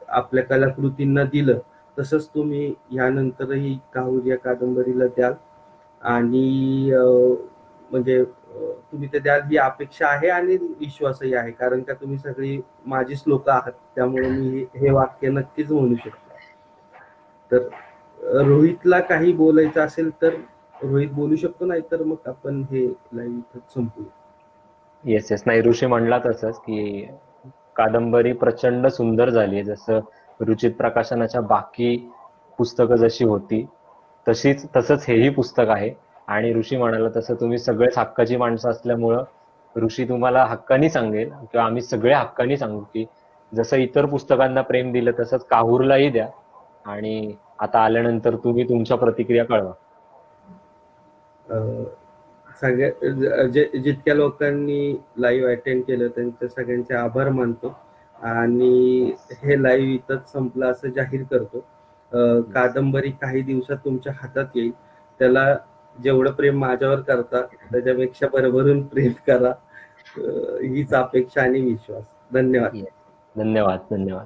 आपल्या कलाकृतींना दिलं तसंच तुम्ही यानंतरही काहूर या कादंबरीला द्याल आणि म्हणजे तुम्ही ते द्याल ही अपेक्षा आहे आणि विश्वासही आहे, कारण का तुम्ही सगळी माझीच लोक आहात. त्यामुळे मी हे वाक्य नक्कीच म्हणू शकतो. तर रोहितला काही बोलायचं असेल तर रोहित बोलू शकतो, नाही तर मग आपण हे लाईव्ह इथं संपूया. येस नाही, ऋषी म्हणला तसंच की कादंबरी प्रचंड सुंदर झाली आहे. जसं रुचित प्रकाशनाच्या बाकी पुस्तकं जशी होती तसंच हेही पुस्तक आहे. आणि ऋषी म्हणाला तसं तुम्ही सगळेच हक्काची माणसं असल्यामुळं ऋषी तुम्हाला हक्कानी सांगेल किंवा आम्ही सगळे हक्कानी सांगू की जसं इतर पुस्तकांना प्रेम दिलं तसंच काहूरलाही द्या. आणि आता आल्यानंतर तुम्ही तुमच्या प्रतिक्रिया कळवा. सगळ्या जितक्या लोकांनी लाईव्ह अटेंड केलं त्यांच्या सगळ्यांचे आभार मानतो आणि हे लाईव्ह इथंच संपलं असं जाहीर करतो. कादंबरी काही दिवसात तुमच्या हातात येईल. त्याला जेवढं प्रेम माझ्यावर करता त्याच्यापेक्षा भरभरून प्रेम करा, हीच अपेक्षा आणि विश्वास. धन्यवाद. धन्यवाद.